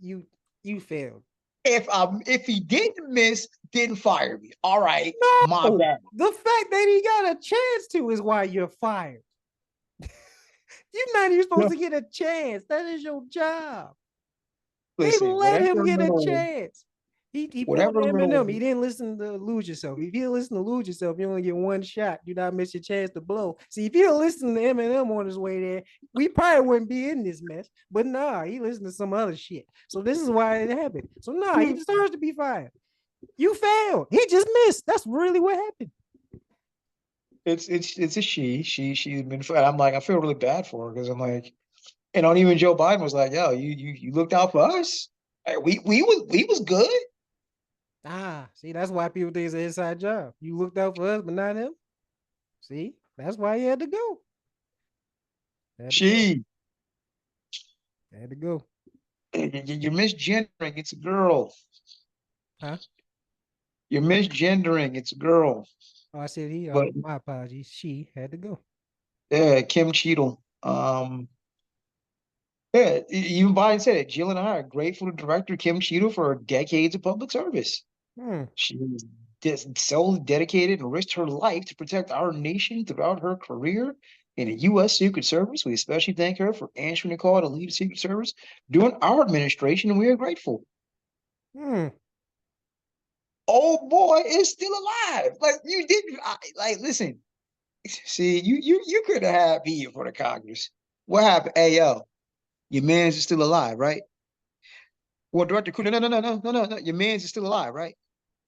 you failed. If he didn't miss, didn't fire me. All right, my No, bad. the fact that he got a chance to is why you're fired. You're not even supposed No, to get a chance. That is your job. They listen, let him get a chance. He pulled whatever the little Eminem. He didn't listen to Lose Yourself. If you didn't listen to Lose Yourself, you only get one shot. Do not miss your chance to blow. See, if you didn't listen to Eminem on his way there, we probably wouldn't be in this mess. But nah, he listened to some other shit. So this is why it happened. So nah, he deserves to be fired. You failed. He just missed. That's really what happened. It's a she. She's been. I'm like, I feel really bad for her because I'm like, and on even Joe Biden was like, yo, you looked out for us. Like, we was good. See, that's why people think it's an inside job. You looked out for us, but not him. See, that's why he had to go. Had to go. She, Had to go. you're misgendering. It's a girl. Huh? You're misgendering. It's a girl. Oh, I said he. But My apologies. She had to go. yeah, Kim Cheadle. Yeah, even Biden said it. Jill and I are grateful to Director Kim Cheadle for her decades of public service. Hmm. She was so dedicated and risked her life to protect our nation throughout her career in the U.S. Secret Service. We especially thank her for answering the call to lead the Secret Service during our administration, and we are grateful. Hmm. Oh boy, is still alive. Like you didn't like listen. See, you could have had me for the Congress. What happened? Hey yo, your man's is still alive, right? Well, Director Cool, no. Your man's is still alive, right?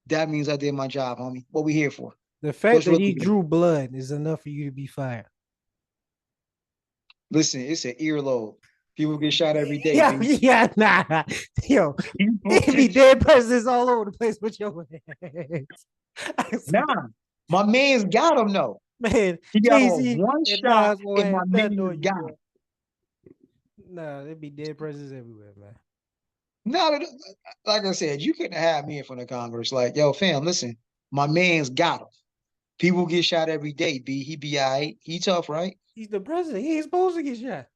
That means I did my job, homie. What we here for? The fact What's that really he good? drew blood is enough for you to be fired. Listen, it's an earlobe. People get shot every day, Yeah, B. yeah, nah. Yo, People it be get dead presidents all over the place with your hands. nah. My man's got him though. Man, He got on Casey one and shot, Nas gonna and my have nothing man's on you, got bro. him. Nah, there be dead presidents everywhere, man. Now, like I said, you couldn't have me in front of Congress. Like, yo, fam, listen, my man's got him. People get shot every day, B. He be all right. He tough, right? He's the president. He ain't supposed to get shot.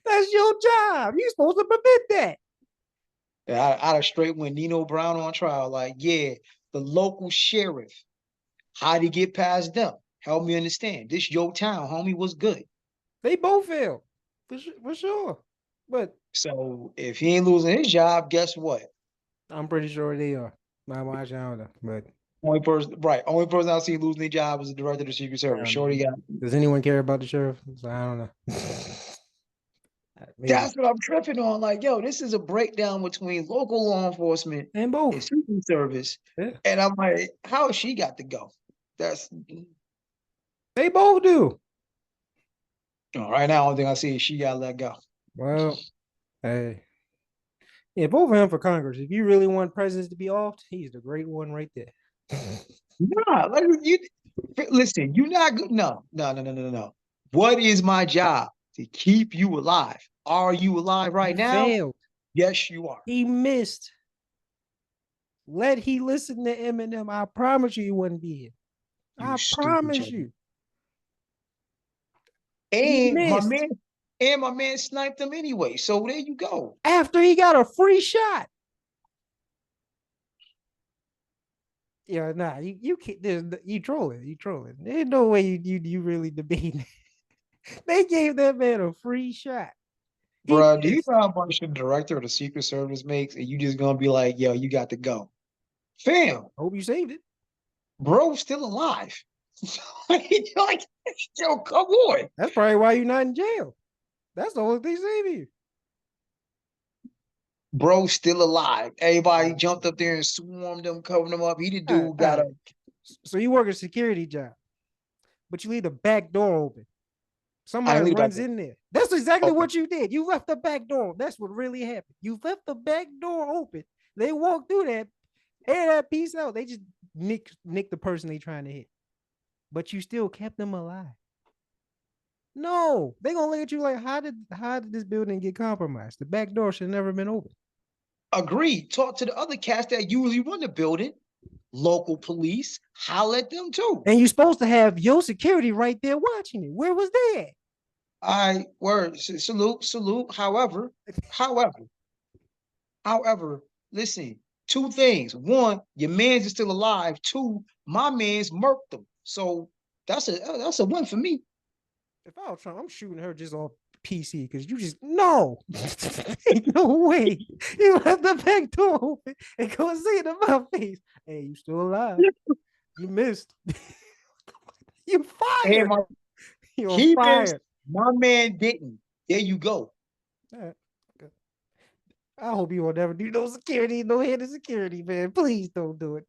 That's your job. You're supposed to prevent that. I'd have straight went Nino Brown on trial. Like, yeah, the local sheriff. How'd he get past them? Help me understand. This your town, homie, was good. They both failed. For sure. But So if he ain't losing his job, guess what? I'm pretty sure they are. My watch, I don't know. But Only person, right? Only person I see losing their job is the director of the Secret Service. Shorty got. does anyone care about the sheriff? So I don't know. Maybe. That's what I'm tripping on. Like, yo, this is a breakdown between local law enforcement And and both. Secret Service, Yeah. and I'm like, how she got to go? That's They both do. right now. Only thing I see is she got let go. Well, hey. Yeah, vote for him for Congress. If you really want presidents to be off, he's the great one right there. Nah, like you listen. You're not good. No. What is my job? To keep you alive. Are you alive right He now? failed. Yes, you are. He missed. Let he listen to Eminem. I promise you he wouldn't be here. You I stupid promise chicken. you. He And my missed man, and my man sniped him anyway. So there you go. after he got a free shot. Yeah, nah, you can't. You trolling. You trolling. There's no way you really debating. They gave that man a free shot. He Bro, do you missed. know how much the director of the Secret Service makes? And you just gonna be like, yo, you got to go. Fam, Hope you saved it. bro's still alive. like, yo, come on. That's probably why you're not in jail. That's the only thing saving you. Bro's still alive. Everybody jumped up there and swarmed him, covered him up. He the All right, dude all got right. a So you work a security job, but you leave the back door open. I Somebody leave back runs there. in there. That's exactly Okay. what you did. You left the back door. That's what really happened. You left the back door open. They walked through that, air that piece out. They just nick the person they trying to hit. But you still kept them alive. No, they gonna look at you like, how did this building get compromised? The back door should have never been open. Agreed. Talk to the other cats that usually run the building. Local police, holler at them too. And you're supposed to have your security right there watching it. Where was that? I word salute. However, listen, two things. One, your man's is still alive. Two, my man's murked them. So that's a win for me. If I was Trump, I'm shooting her just off PC because you just no, ain't no way. You left the back door open and go see it in my face. Hey, you still alive? You missed. You And fired. You're he missed, fired. my man didn't. There you go. All right. I hope you will never do no security, no head of security, man. Please don't do it.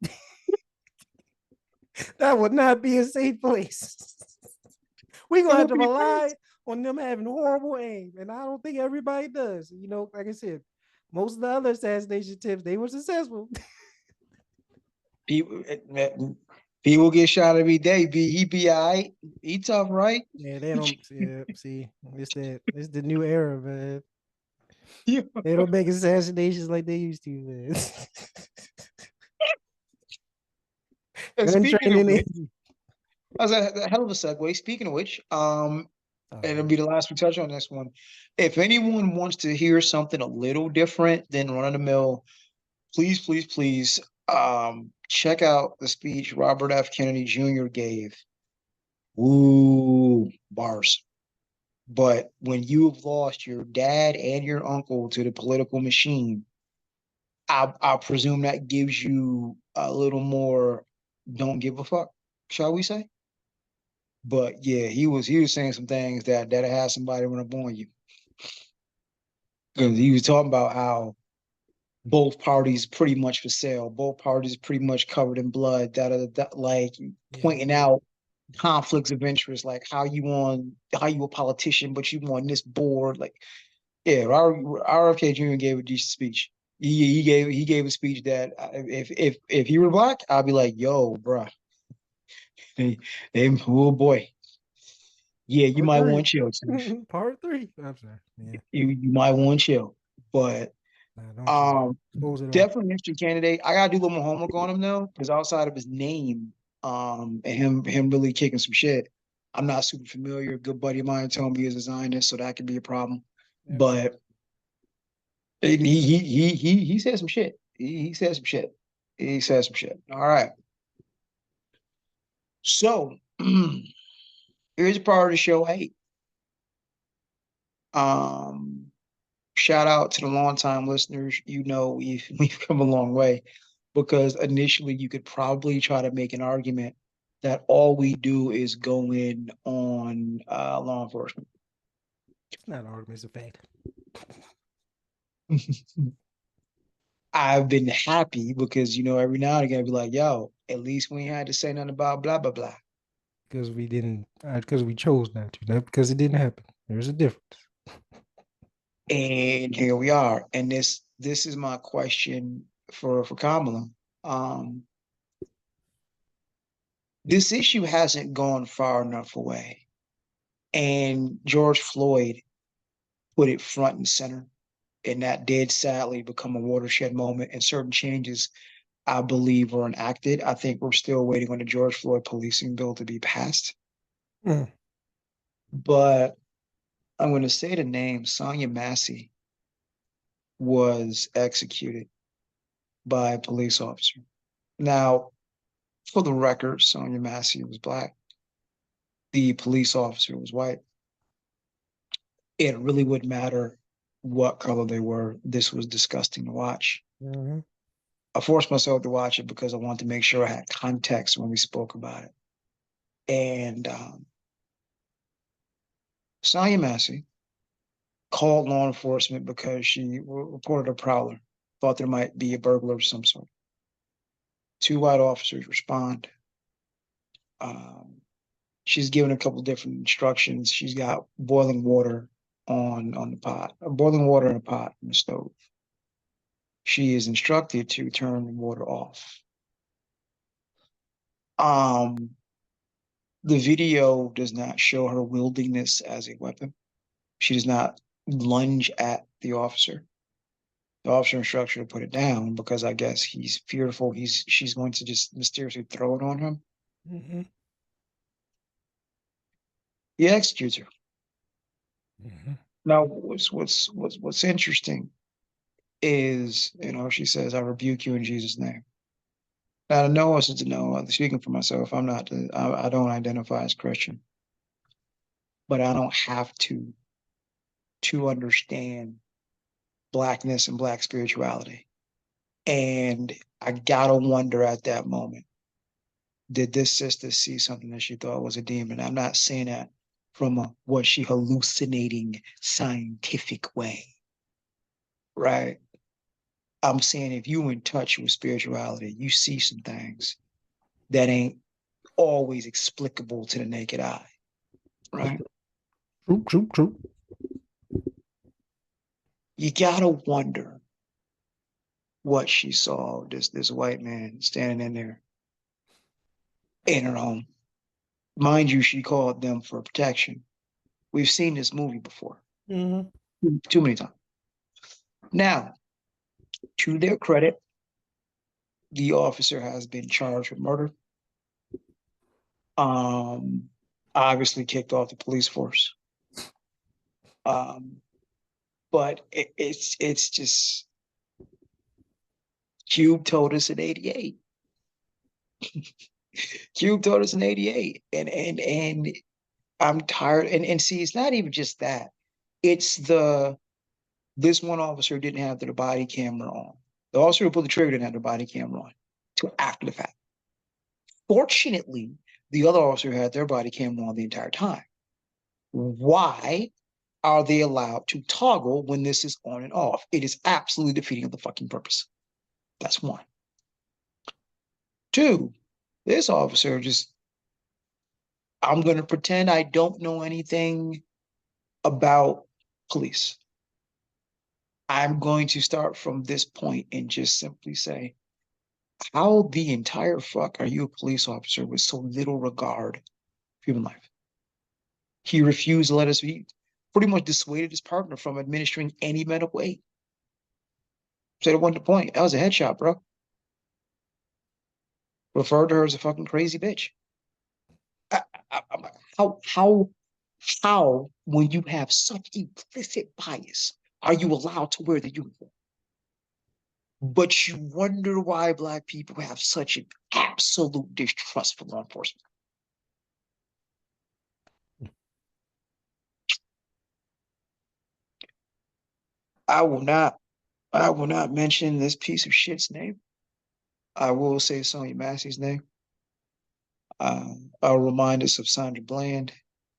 That would not be a safe place. We It gonna have would to be a place. rely on them having horrible aim, and I don't think everybody does. You know, like I said, most of the other assassination tips they were successful. People, people get shot every day. He be all right. He tough, right? Yeah, they don't. Yeah, see, it's the new era, man. Yeah. They don't make assassinations like they used to, man. And Gun speaking of training. which, that was a hell of a segue. Speaking of which, and it'll be the last we touch on this one. If anyone wants to hear something a little different than run of the mill, please, please, please, check out the speech Robert F. Kennedy Jr. gave. Ooh, bars. But when you've lost your dad and your uncle to the political machine, I presume that gives you a little more don't give a fuck, shall we say? But yeah, he was saying some things that had somebody run up on you. Because he was talking about how both parties pretty much for sale, both parties pretty much covered in blood, like Yeah, pointing out conflicts of interest, like how you a politician, but you on this board. Like, yeah, RFK Jr. gave a decent speech. He gave a speech that if he were black, I'd be like, yo, bruh, oh boy, yeah, you part might three. want to chill, Chief. Part three. I'm sorry. Yeah, You might want to chill, but nah, don't chill. um, Expose it all. definitely interesting candidate. I gotta do a little more homework on him though, because outside of his name, and him really kicking some shit, I'm not super familiar. A good buddy of mine told me he's a Zionist, so that could be a problem. Absolutely. But he said some shit. He said some shit. He said some shit. All right. So here's a part of the show. Hey, um, shout out to the longtime listeners. You know we've come a long way because initially you could probably try to make an argument that all we do is go in on law enforcement. It's not an argument, it's a fact. I've been happy because every now and again I'd be like, yo, at least we ain't had to say nothing about blah blah blah. Because we didn't, because we chose not to, not because it didn't happen. There's a difference. And here we are. And this is my question for Kamala. Um, this issue hasn't gone far enough away. And George Floyd put it front and center. And that did sadly become a watershed moment. And certain changes, I believe, were enacted. I think we're still waiting on the George Floyd policing bill to be passed. Mm. But I'm going to say the name Sonya Massey was executed by a police officer. Now, for the record, Sonya Massey was black. The police officer was white. It really wouldn't matter what color they were. This was disgusting to watch. Mm-hmm. I forced myself to watch it because I wanted to make sure I had context when we spoke about it. And Sonya Massey called law enforcement because she reported a prowler, thought there might be a burglar of some sort. Two white officers respond. Um, she's given a couple different instructions. She's got boiling water on the pot, boiling water in a pot on the stove. She is instructed to turn the water off. Um, the video does not show her wielding this as a weapon. She does not lunge at the officer. The officer instructs her to put it down because I guess he's fearful she's going to just mysteriously throw it on him. Mm-hmm. He executes her. Mm-hmm. Now, what's interesting is, she says, "I rebuke you in Jesus' name." Now, to know us is to know. Speaking for myself, I'm not. I don't identify as Christian, but I don't have to understand blackness and black spirituality. And I gotta wonder at that moment, did this sister see something that she thought was a demon? I'm not saying that from a was she hallucinating scientific way, right? I'm saying if you in touch with spirituality, you see some things that ain't always explicable to the naked eye, right? True, true, true. You gotta wonder what she saw. This white man standing in there in her home. Mind you, she called them for protection. We've seen this movie before, Mm-hmm. too many times. Now, to their credit, the officer has been charged with murder. Um, obviously kicked off the police force. Um, but it's just Cube told us in '88. Cube told us in '88, and I'm tired. And see, it's not even just that. It's this one officer didn't have the body camera on. The officer who pulled the trigger didn't have the body camera on to after the fact. Fortunately, the other officer had their body camera on the entire time. Why are they allowed to toggle when this is on and off? It is absolutely defeating of the fucking purpose. That's one. Two, this officer just, I'm going to pretend I don't know anything about police. I'm going to start from this point and just simply say, how the entire fuck are you a police officer with so little regard for human life? He refused to let us, he pretty much dissuaded his partner from administering any medical aid. Said it wasn't the point. That was a headshot, bro. Referred to her as a fucking crazy bitch. I, how, how, when you have such implicit bias, are you allowed to wear the uniform? But you wonder why Black people have such an absolute distrust for law enforcement. I will not, I will not mention this piece of shit's name. I will say Sonya Massey's name. I'll remind us of Sandra Bland.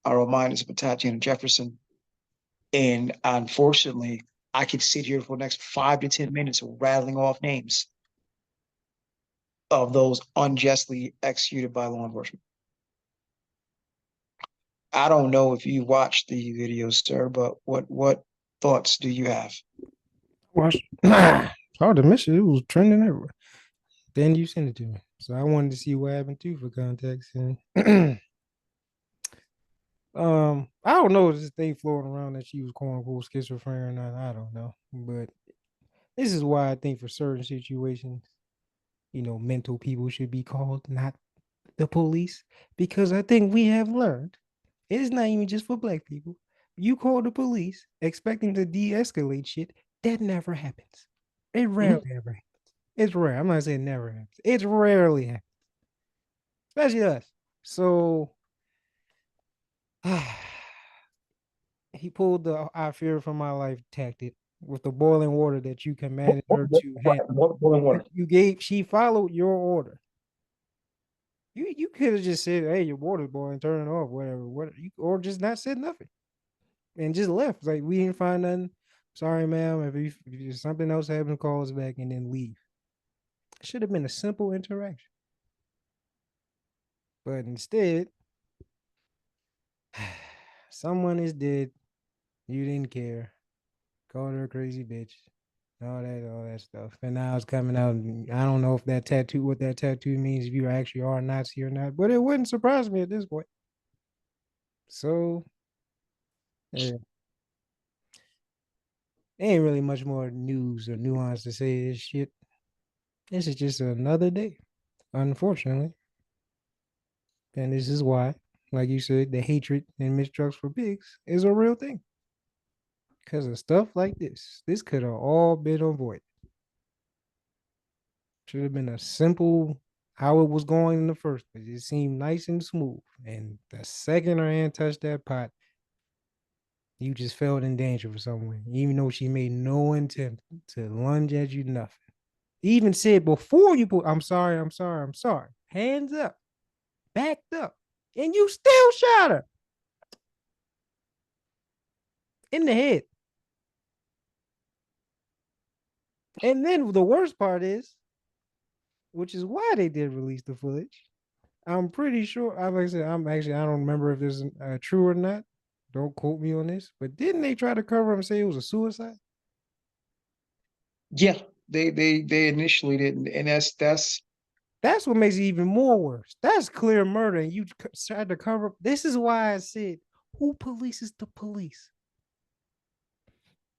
I'll remind us of Tatiana Jefferson. And unfortunately, I could sit here for the next 5 to 10 minutes rattling off names of those unjustly executed by law enforcement. I don't know if you watched the video, sir, but what thoughts do you have? Watch. It's hard to miss it. It was trending everywhere. Then you sent it to me. So I wanted to see what happened too for context. And I don't know if this thing floating around that she was quote unquote schizophrenic or not. I don't know. But this is why I think for certain situations, mental people should be called, not the police. Because I think we have learned it is not even just for black people. You call the police expecting to de-escalate shit, that never happens. It rarely Mhm. ever happens. It's rare. I'm not saying never happens. It's rarely happens, especially us. So he pulled the I fear for my life tactic with the boiling water that you commanded her to handle. Boiling water. She followed your order. You could have just said, "Hey, your water's boiling, turn it off, whatever," or just not said nothing and just left. Like we didn't find nothing. Sorry, ma'am. If something else happened, call us back and then leave. It should have been a simple interaction, but instead, someone is dead. You didn't care. Called her a crazy bitch. All that stuff. And now it's coming out. I don't know if what that tattoo means, if you actually are a Nazi or not, but it wouldn't surprise me at this point. So, yeah, ain't really much more news or nuance to say this shit. This is just another day, unfortunately. And this is why, like you said, the hatred and mistrust for pigs is a real thing. Because of stuff like this. This could have all been avoided. Should have been a simple how it was going in the first place. It seemed nice and smooth. And the second her hand touched that pot, you just felt in danger for someone, even though she made no attempt to lunge at you, nothing. Even said before you put, I'm sorry, I'm sorry, I'm sorry. Hands up, backed up. And you still shot her in the head. And then the worst part is, which is why they did release the footage. I'm pretty sure. Like I said, I don't remember if this is true or not. Don't quote me on this. But didn't they try to cover him and say it was a suicide? Yeah, they initially didn't, and that's That's what makes it even more worse. That's clear murder, and you tried to cover up. This is why I said, who polices the police?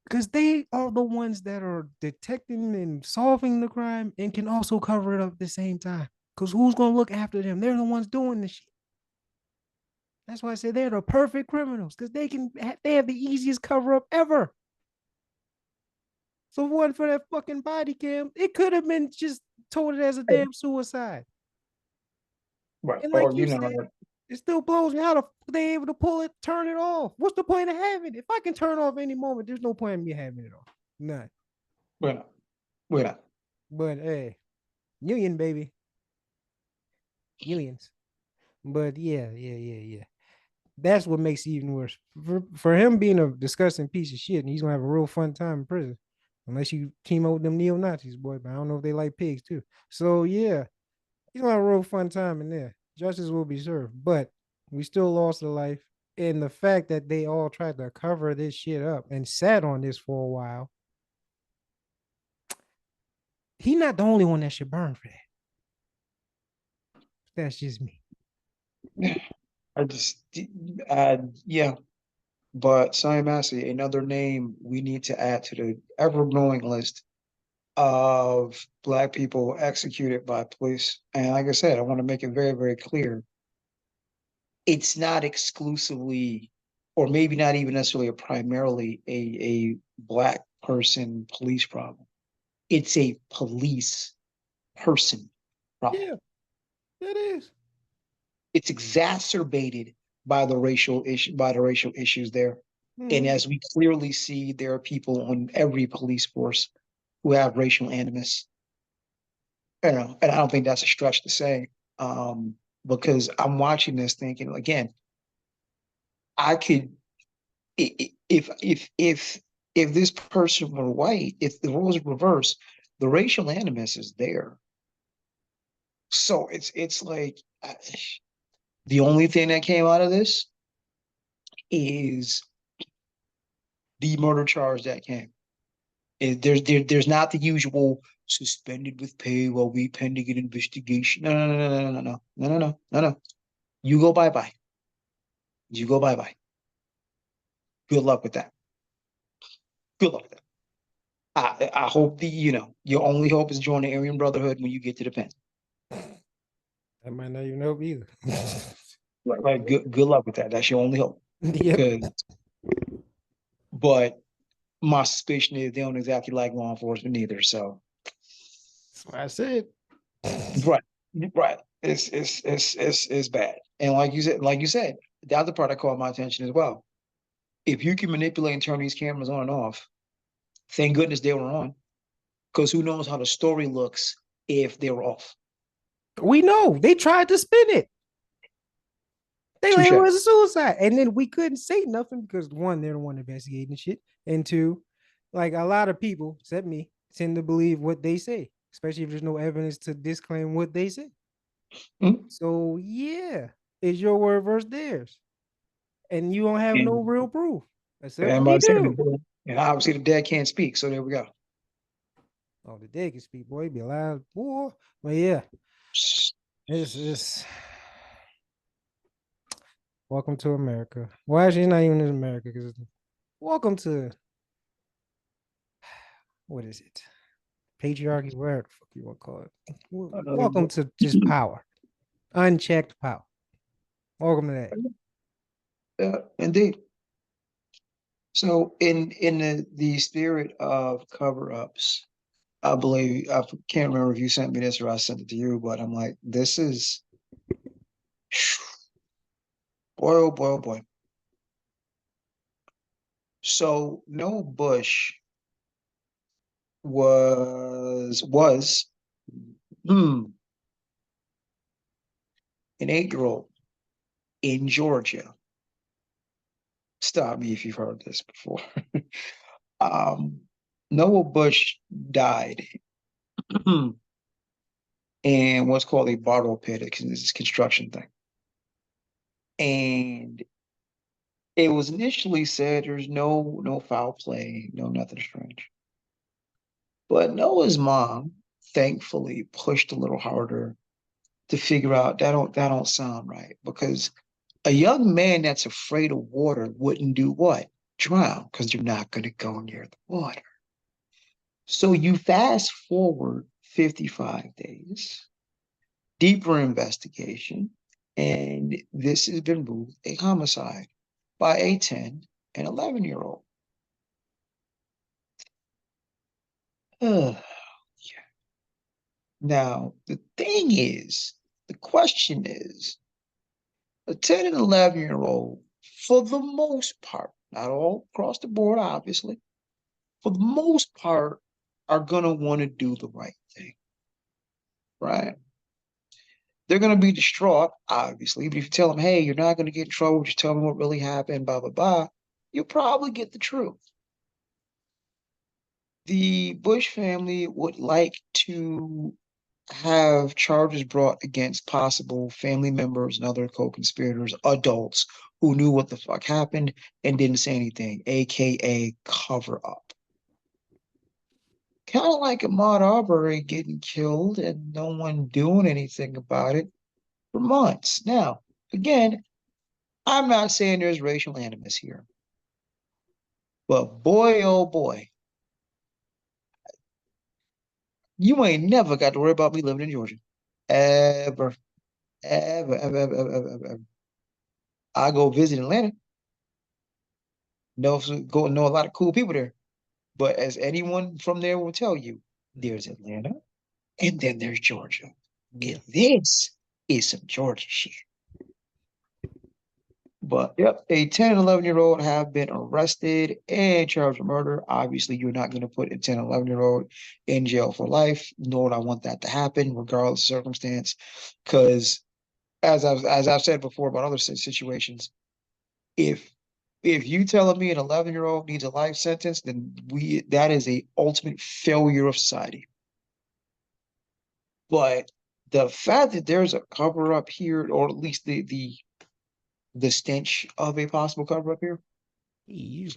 Because they are the ones that are detecting and solving the crime and can also cover it up at the same time. Because who's gonna look after them? They're the ones doing the shit. That's why I said they're the perfect criminals because they have the easiest cover up ever. So one for that fucking body cam, it could have been just told it as a damn suicide. right. And Or like you said, it still blows me how the fuck they able to pull it, turn it off. What's the point of having it? If I can turn off any moment, there's no point in me having it off. None. we're not, we're not. But hey, union baby, unions. But yeah. That's what makes it even worse. For him being a disgusting piece of shit, and he's gonna have a real fun time in prison. Unless you team up with them neo Nazis, boy. But I don't know if they like pigs too. So yeah, he's gonna have a real fun time in there. Justice will be served. But we still lost a life. And the fact that they all tried to cover this shit up and sat on this for a while, he not the only one that should burn for that. That's just me. I just, yeah. But Sonya Massey, another name we need to add to the ever-growing list of Black people executed by police. And like I said, I want to make it very, very clear. It's not exclusively, or maybe not even necessarily a primarily a Black person police problem. It's a police person problem. Yeah, that is. It's exacerbated by the racial issues there. And Mm-hmm. as we clearly see, there are people on every police force who have racial animus. You know, and I don't think that's a stretch to say, because I'm watching this thinking again, I could if this person were white, if the roles were reversed, the racial animus is there. So it's like the only thing that came out of this is the murder charge that came. There's not the usual suspended with pay while we pending an investigation. No. You go bye bye. You go bye bye. Good luck with that. Good luck with that. I hope your only hope is join the Aryan Brotherhood when you get to the pen. That might not even help either. Like good luck with that. That's your only hope. Yep. Because, but my suspicion is they don't exactly like law enforcement either. So That's what I said. right, right. It's bad. And like you said, the other part that caught my attention as well. If you can manipulate and turn these cameras on and off, thank goodness they were on. Because who knows how the story looks if they were off. We know they tried to spin it. They like it Touche. was a suicide, and then we couldn't say nothing because one, they're the one investigating shit, and two, like a lot of people, except me, tend to believe what they say, especially if there's no evidence to disclaim what they say. Mm-hmm. So yeah, it's your word versus theirs, and you don't have no And real proof, except I'm we about to say, do. and obviously the dead can't speak. So there we go. Oh, the dead can speak, boy, be alive, boy. But yeah, it's welcome to America. Well, actually, it's not even in America because welcome to what is it? Patriarchy, whatever the fuck you want to call it. Welcome to just power, unchecked power. Welcome to that. Indeed. So in the spirit of cover-ups, I believe I can't remember if you sent me this or I sent it to you, but I'm like, this is boy, oh boy, oh boy. So Noah Bush was an 8-year-old in Georgia. Stop me if you've heard this before. um, Noah Bush died in what's called a bottle pit. It's a construction thing. And it was initially said there's no foul play, no nothing strange. But Noah's mom thankfully pushed a little harder to figure out that don't sound right because a young man that's afraid of water wouldn't do what? Drown, because you're not going to go near the water. So you fast forward 55 days, deeper investigation, and this has been ruled a homicide by a 10 and 11-year-old. Yeah. Now, the question is, a 10 and 11-year-old, for the most part, not all across the board, obviously, for the most part, are going to want to do the right thing, right? They're going to be distraught, obviously, but if you tell them, hey, you're not going to get in trouble, just tell me what really happened, blah, blah, blah, you'll probably get the truth. The Bush family would like to have charges brought against possible family members and other co-conspirators, adults who knew what the fuck happened and didn't say anything, aka cover up. Kind of like Ahmaud Arbery getting killed and no one doing anything about it for months. Now, again, I'm not saying there's racial animus here, but boy, oh boy, you ain't never got to worry about me living in Georgia. Ever, ever. I go visit Atlanta, know a lot of cool people there. But as anyone from there will tell you, there's Atlanta and then there's Georgia. Yeah. And this is some Georgia shit. But yep, a 10 and 11-year-old have been arrested and charged with murder. Obviously, you're not going to put a 10 and 11-year-old in jail for life, nor would I want that to happen, regardless of circumstance. Because as I've said before about other situations, if if you telling me an 11-year-old needs a life sentence, then that is a ultimate failure of society. But the fact that there's a cover up here, or at least the stench of a possible cover up here, You.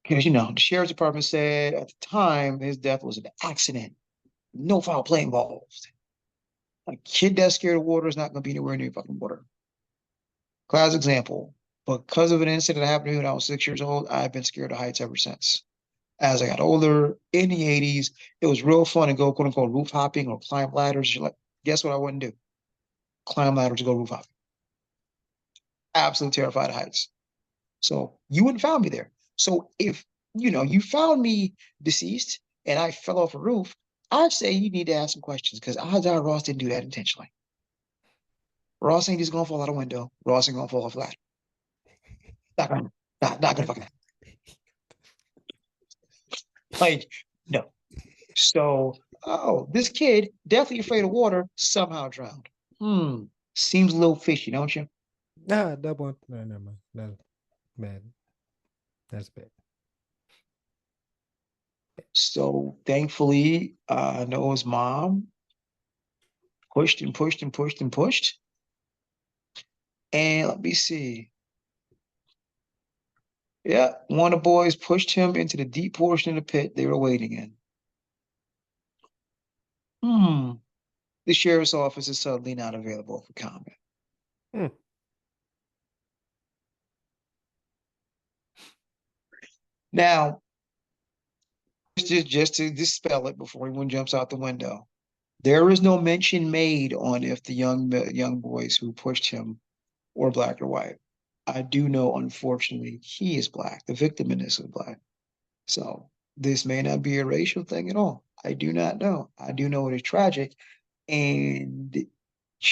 because the sheriff's department said at the time his death was an accident, no foul play involved. A kid that's scared of water is not going to be anywhere near fucking water. Class example: because of an incident that happened to me when I was 6 years old, I've been scared of heights ever since. As I got older in the 80s, it was real fun to go quote unquote roof hopping or climb ladders. You're like, guess what I wouldn't do? Climb ladders to go roof hopping. Absolutely terrified of heights. So you wouldn't found me there. So if you found me deceased and I fell off a roof, I'd say you need to ask some questions because odds are Ross didn't do that intentionally. Ross ain't just gonna fall out a window. Ross ain't gonna fall off a ladder. Not gonna fucking happen. Like, no. So, oh, this kid definitely afraid of water, somehow drowned. Seems a little fishy, don't you? Nah, that one. No, never mind. That's bad. That's bad. So thankfully, Noah's mom pushed and pushed and pushed and pushed. And let me see. Yeah, one of the boys pushed him into the deep portion of the pit they were waiting in. The sheriff's office is suddenly not available for comment. Hmm. Now, just to dispel it before anyone jumps out the window, there is no mention made on if the young boys who pushed him were black or white. I do know, unfortunately, he is black. The victim in this is black. So this may not be a racial thing at all. I do not know. I do know it is tragic. And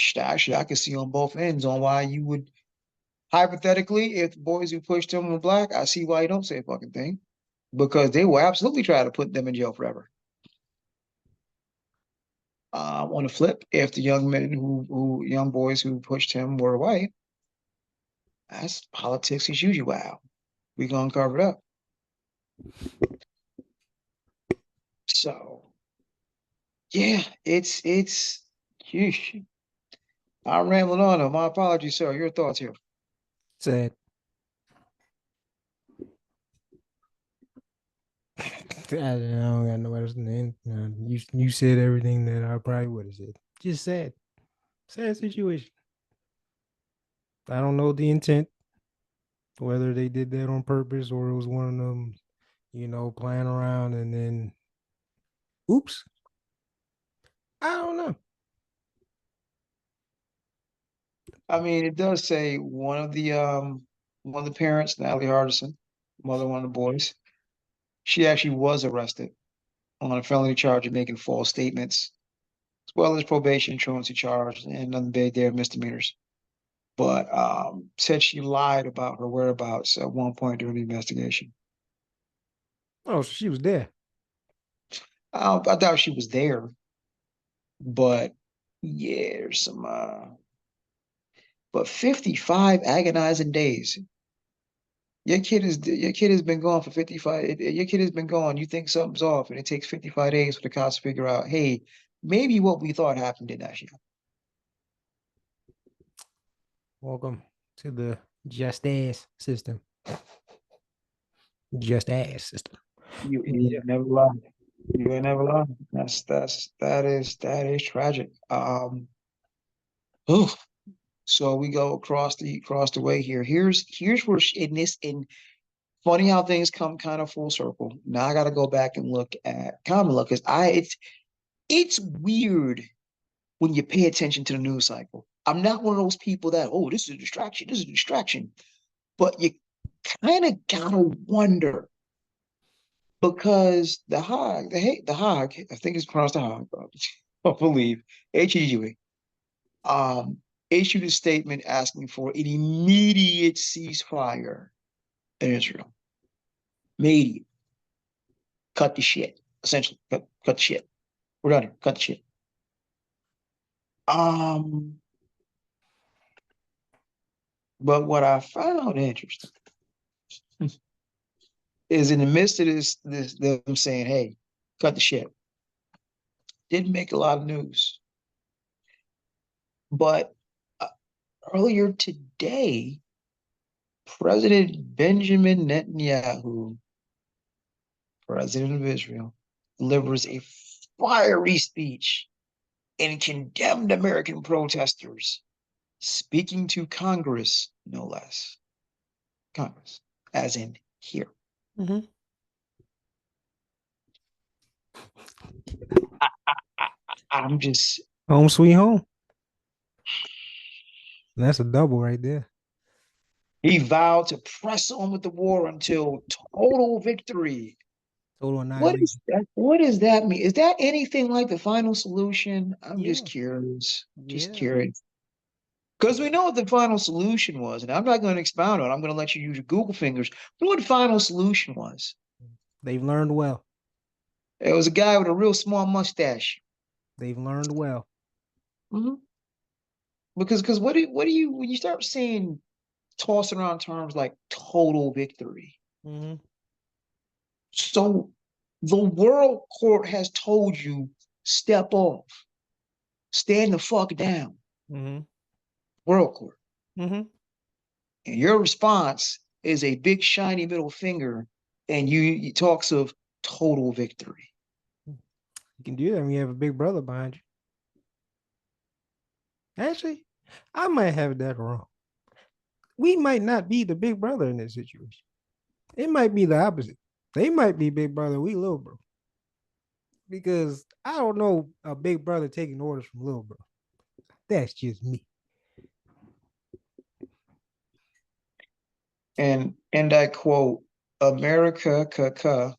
actually, I can see on both ends on why you would, hypothetically, if the boys who pushed him were black, I see why you don't say a fucking thing. Because they will absolutely try to put them in jail forever. On the flip, if the young boys who pushed him were white, that's politics as usual. We gonna cover it up. So Yeah, it's. Yeesh. I'm rambling on. My apologies, sir. Your thoughts here. Sad. I don't got no else to end. You said everything that I probably would have said. Just sad. Sad situation. I don't know the intent, whether they did that on purpose or it was one of them, playing around and then oops. I don't know. I mean, it does say one of the parents, Natalie Hardison, mother of one of the boys, she actually was arrested on a felony charge of making false statements, as well as probation, truancy charge, and another there misdemeanors. But said she lied about her whereabouts at one point during the investigation. Oh, so she was there. I doubt she was there, but yeah, there's some. But 55 agonizing days. Your kid has been gone for 55. Your kid has been gone. You think something's off, and it takes 55 days for the cops to figure out, hey, maybe what we thought happened did actually happen. Welcome to the just ass system. Just ass system. You Yeah. never lie. You ain't never lie. That is tragic. Oof. So we go across the way here. Here's where in this in funny how things come kind of full circle. Now I got to go back and look at Kamala because I it's weird when you pay attention to the news cycle. I'm not one of those people that, oh, this is a distraction, this is a distraction. But you kind of gotta wonder because the Haag, I think it's pronounced the Haag, I believe, HEG, issued a statement asking for an immediate ceasefire in Israel. Immediate. Cut the shit. Essentially, cut the shit. We're done here. Cut the shit. Um, but what I found interesting is in the midst of this them saying, "Hey, cut the shit." Didn't make a lot of news, but uh, earlier today, President Benjamin Netanyahu, president of Israel, delivers a fiery speech and condemned American protesters, speaking to Congress, no less. Congress, as in here. Mm-hmm. I, I'm just, Home sweet home. That's a double right there. he vowed to press on with the war until total victory. Total What is annihilation. that? What does that mean? Is that anything like the final solution? I'm just Yeah. curious. Just Yeah. curious. Because we know what the final solution was, and I'm not going to expound on it. I'm going to let you use your Google fingers. But what the final solution was? They've learned well. It was a guy with a real small mustache. They've learned well. Mhm. Because what do you when you start saying tossing around terms like total victory? Mm-hmm. So the world court has told you step off, stand the fuck down. Mm-hmm. World court. Mm-hmm. And your response is a big shiny middle finger, and you talks of total victory. You can do that when you have a big brother behind you. Actually, I might have that wrong. We might not be the big brother in this situation. It might be the opposite. They might be big brother, we little bro. Because I don't know a big brother taking orders from little bro. That's just me. And I quote, America,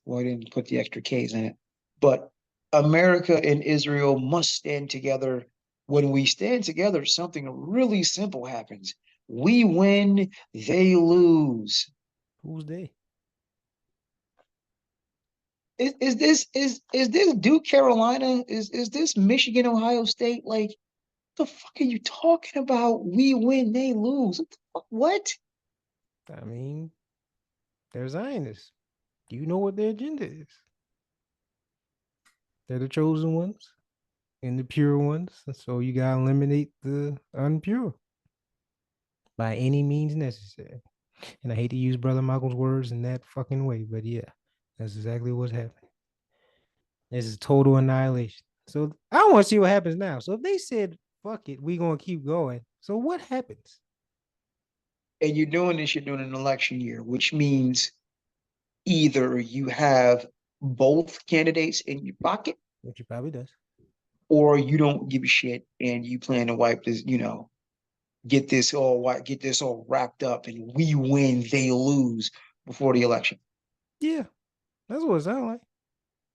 well, I didn't put the extra K's in it, but America and Israel must stand together. When we stand together, something really simple happens. We win, they lose. Who's they? Is this Duke Carolina? Is this Michigan, Ohio State? Like, the fuck are you talking about? We win, they lose. What? I mean, they're Zionists. Do you know what their agenda is? They're the chosen ones. and the pure ones. So you gotta eliminate the unpure by any means necessary. And I hate to use Brother Malcolm's words in that fucking way, but yeah, that's exactly what's happening. This is total annihilation. So I want to see what happens now. So if they said, fuck it, we gonna keep going. So what happens? And you're doing this, you're doing an election year, which means either you have both candidates in your pocket Which he probably does. or you don't give a shit and you plan to wipe this, get this all wrapped up and we win, they lose before the election. Yeah, that's what it sounds like.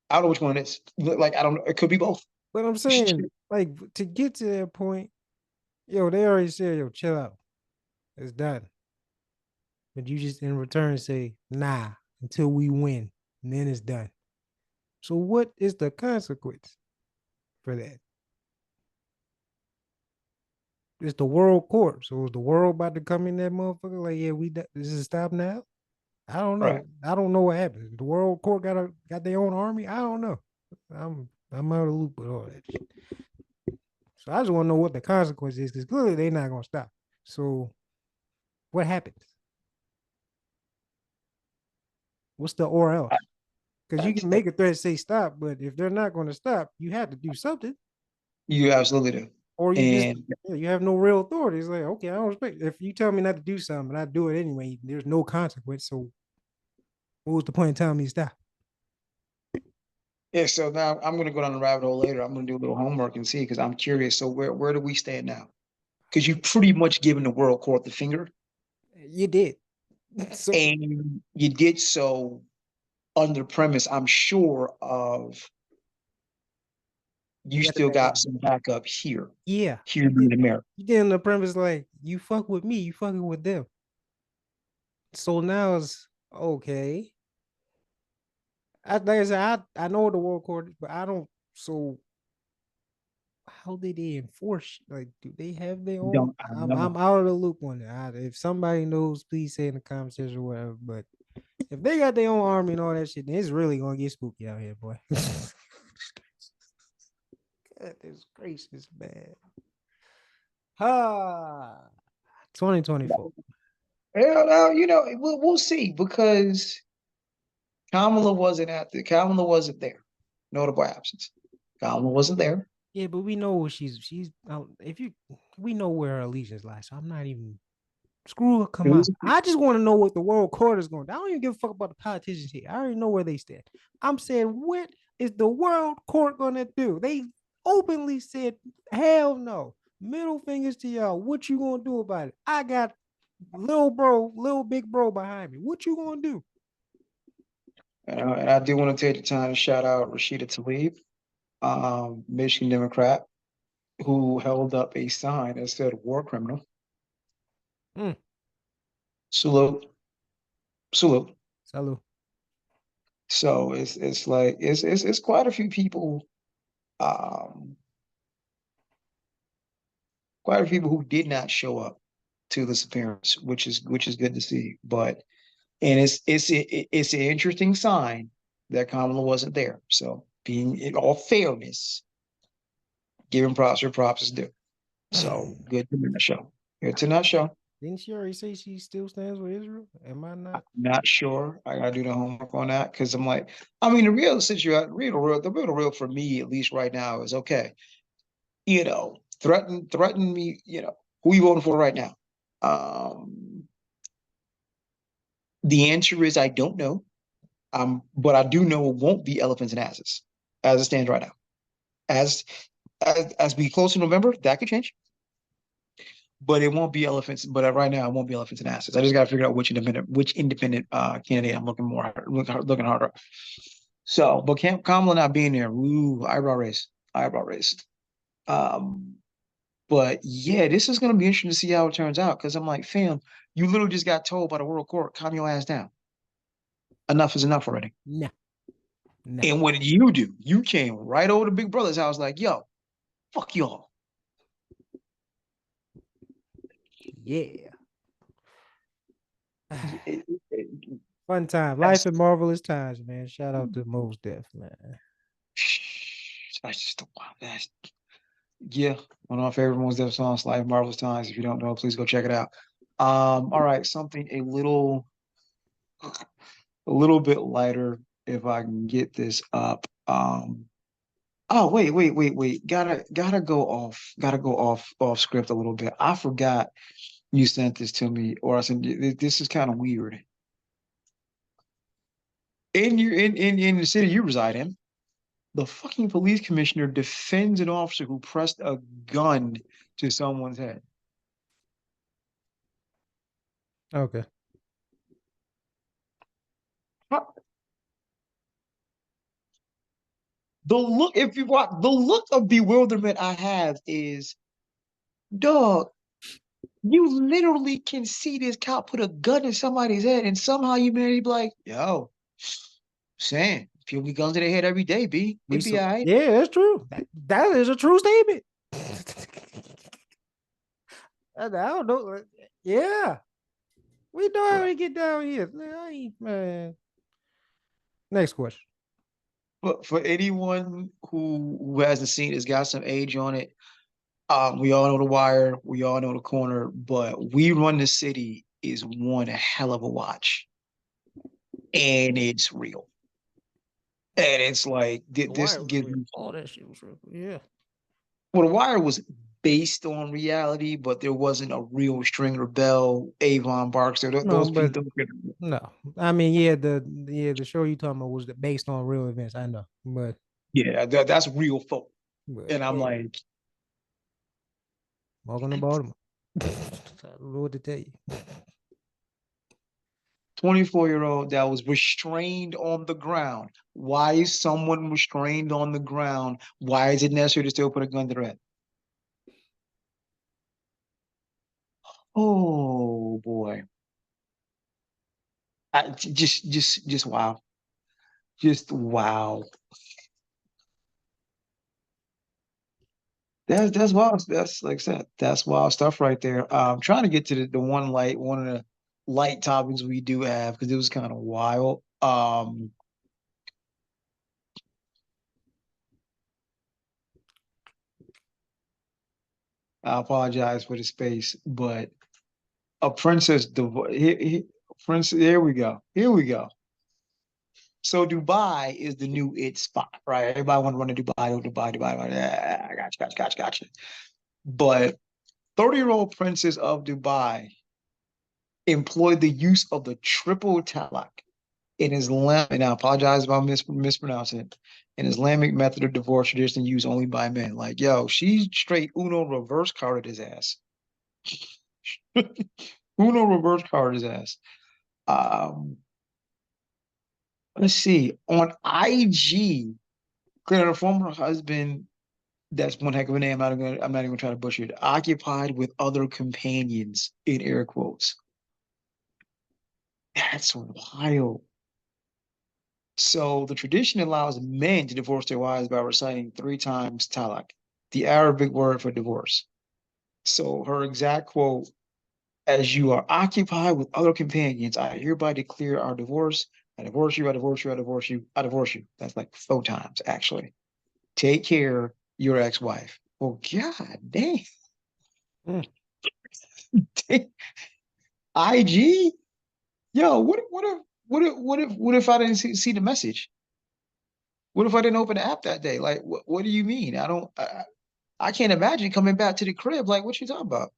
I don't know which one it is. Like, I don't know. It could be both. But I'm saying, like, to get to that point, yo, they already said, yo, chill out. It's done. But you just in return say, nah, until we win, and then it's done. So what is the consequence for that? It's the world court. So is the world about to come in that motherfucker? Like, yeah, this is stop now. I don't Right. know. I don't know what happened. The world court got their own army. I don't know. I'm out of the loop with all that shit. So I just want to know what the consequence is because clearly they're not gonna stop. So what happens? What's the or else? Because you can make a threat say stop, but if they're not going to stop, you have to do something, You absolutely do. or you just And you have no real authority. It's like okay, I don't respect. If you tell me not to do something and I do it anyway, there's no consequence. So what was the point in telling me to stop? yeah, so now I'm gonna go down the rabbit hole later. I'm gonna do a little homework and see because I'm curious. So where do we stand now? Because you pretty much given the world court the finger, You did. So and you did so under premise, I'm sure, of you you got to still back got up. some backup here, Yeah, here in America. you did on the premise like you fuck with me, you fucking with them. So now it's okay. Like I said, I know the world court, but I don't. So how did they enforce? Like, do they have their own? Don't I I'm know? out of the loop on that. If somebody knows, please say in the comments section or whatever. But if they got their own army and all that shit, then it's really gonna get spooky out here, boy. Goodness gracious, man. Ah, 2024. Hell no, we'll see because Kamala wasn't there. Notable absence. Kamala wasn't there. Yeah, but we know she's. If you, we know where her allegiance lies. So I'm not even screw It come on. was I just want to know what the world court is going. I don't even give a fuck about the politicians here. I already know where they stand. I'm saying, what is the world court gonna do? They openly said, hell no. Middle fingers to y'all. What you gonna do about it? I got little big bro behind me. What you gonna do? and I do want to take the time to shout out Rashida Tlaib, Michigan Democrat, who held up a sign that said war criminal. Mm, Salute, salute. salute. So it's like it's quite a few people, um, quite a few people who did not show up to this appearance, which is good to see. But and it's an interesting sign that Kamala wasn't there. So being in all fairness, giving props where props is due. So good to not show. Good to not show. Didn't she already say she still stands with Israel? Am I I'm not? not sure. I gotta do the homework on that because I'm like, I mean, the real situation, the real for me, at least right now, is okay. Threaten me. Who you voting for right now? Um, the answer is I don't know. But I do know it won't be elephants and asses as it stands right now. As as we close to November, that could change. But it won't be elephants. But right now, it won't be elephants and asses. I just got to figure out which independent candidate I'm looking harder. So, but Kamala not being there, ooh, eyebrow raise. Um, but yeah, this is gonna be interesting to see how it turns out because I'm like, fam, you literally just got told by the world court, calm your ass down. Enough is enough already. No, no. And what did you do? You came right over to Big Brother's house, like, yo, fuck y'all. Yeah. It- it- Fun time. Life that's in marvelous times, man. Shout out to Mos Def, man. That's just wow. That's yeah, one of my favorite Most Def songs, Life Marvelous Times. If you don't know, please go check it out. All right, something a little bit lighter if I can get this up. Oh wait. Gotta go off script a little bit. I forgot you sent this to me, or I sent this is kind of weird. In the city you reside in, the fucking police commissioner defends an officer who pressed a gun to someone's head. Okay. The look, if you want, the look of bewilderment I have is, dog, you literally can see this cop put a gun in somebody's head, and somehow you man, be like, yo, saying people get guns to their head every day, B. We It be so all right. yeah, that's true. That is a true statement. I don't know. Yeah, we know how Right. we get down here. Man. Next question. But for anyone who hasn't seen it's got some age on it. We all know the wire, we all know the corner, but We Run the City is one hell of a watch. And it's real. And it's like The this wire was gives real. me All that shit was real. Yeah. well, the wire was based on reality, but there wasn't a real Stringer Bell, Avon Barksdale. No, Those but people, no. I mean, the show you talking about was based on real events. I know, yeah, that's real folk. but And I'm yeah, like, welcome to Baltimore. I don't know what to tell you. 24-year-old that was restrained on the ground. Why is someone restrained on the ground? Why is it necessary to still put a gun to their head? Oh boy. Just wow. Just wow. That's wild. That's like I said, that's wild stuff right there. Trying to get to the one of the light topics we do have because it was kind of wild. I apologize for the space, but a princess divorce. Princess. Here we go. Here we go. So Dubai is the new it spot, right? Everybody want to run to Dubai. Gotcha. But 30-year-old princess of Dubai employed the use of the triple talaq in Islam, and I apologize if I'm mispronouncing it, an Islamic method of divorce traditionally used only by men. Like, yo, she straight Uno reverse carded his ass. Uno reverse carded his ass. Um, let's see. On IG, her former husband, that's one heck of a name. I'm not even gonna try to butcher it. Occupied with other companions in air quotes. That's wild. So the tradition allows men to divorce their wives by reciting three times talak, the Arabic word for divorce. So her exact quote, as you are occupied with other companions, I hereby declare our divorce. I divorce you, I divorce you, I divorce you, I divorce you. That's like 4 times, actually. Take care, your ex-wife. Well, god damn. Mm. IG? Yo, what if I didn't see the message? What if I didn't open the app that day? Like, what do you mean? I can't imagine coming back to the crib. Like, what you talking about?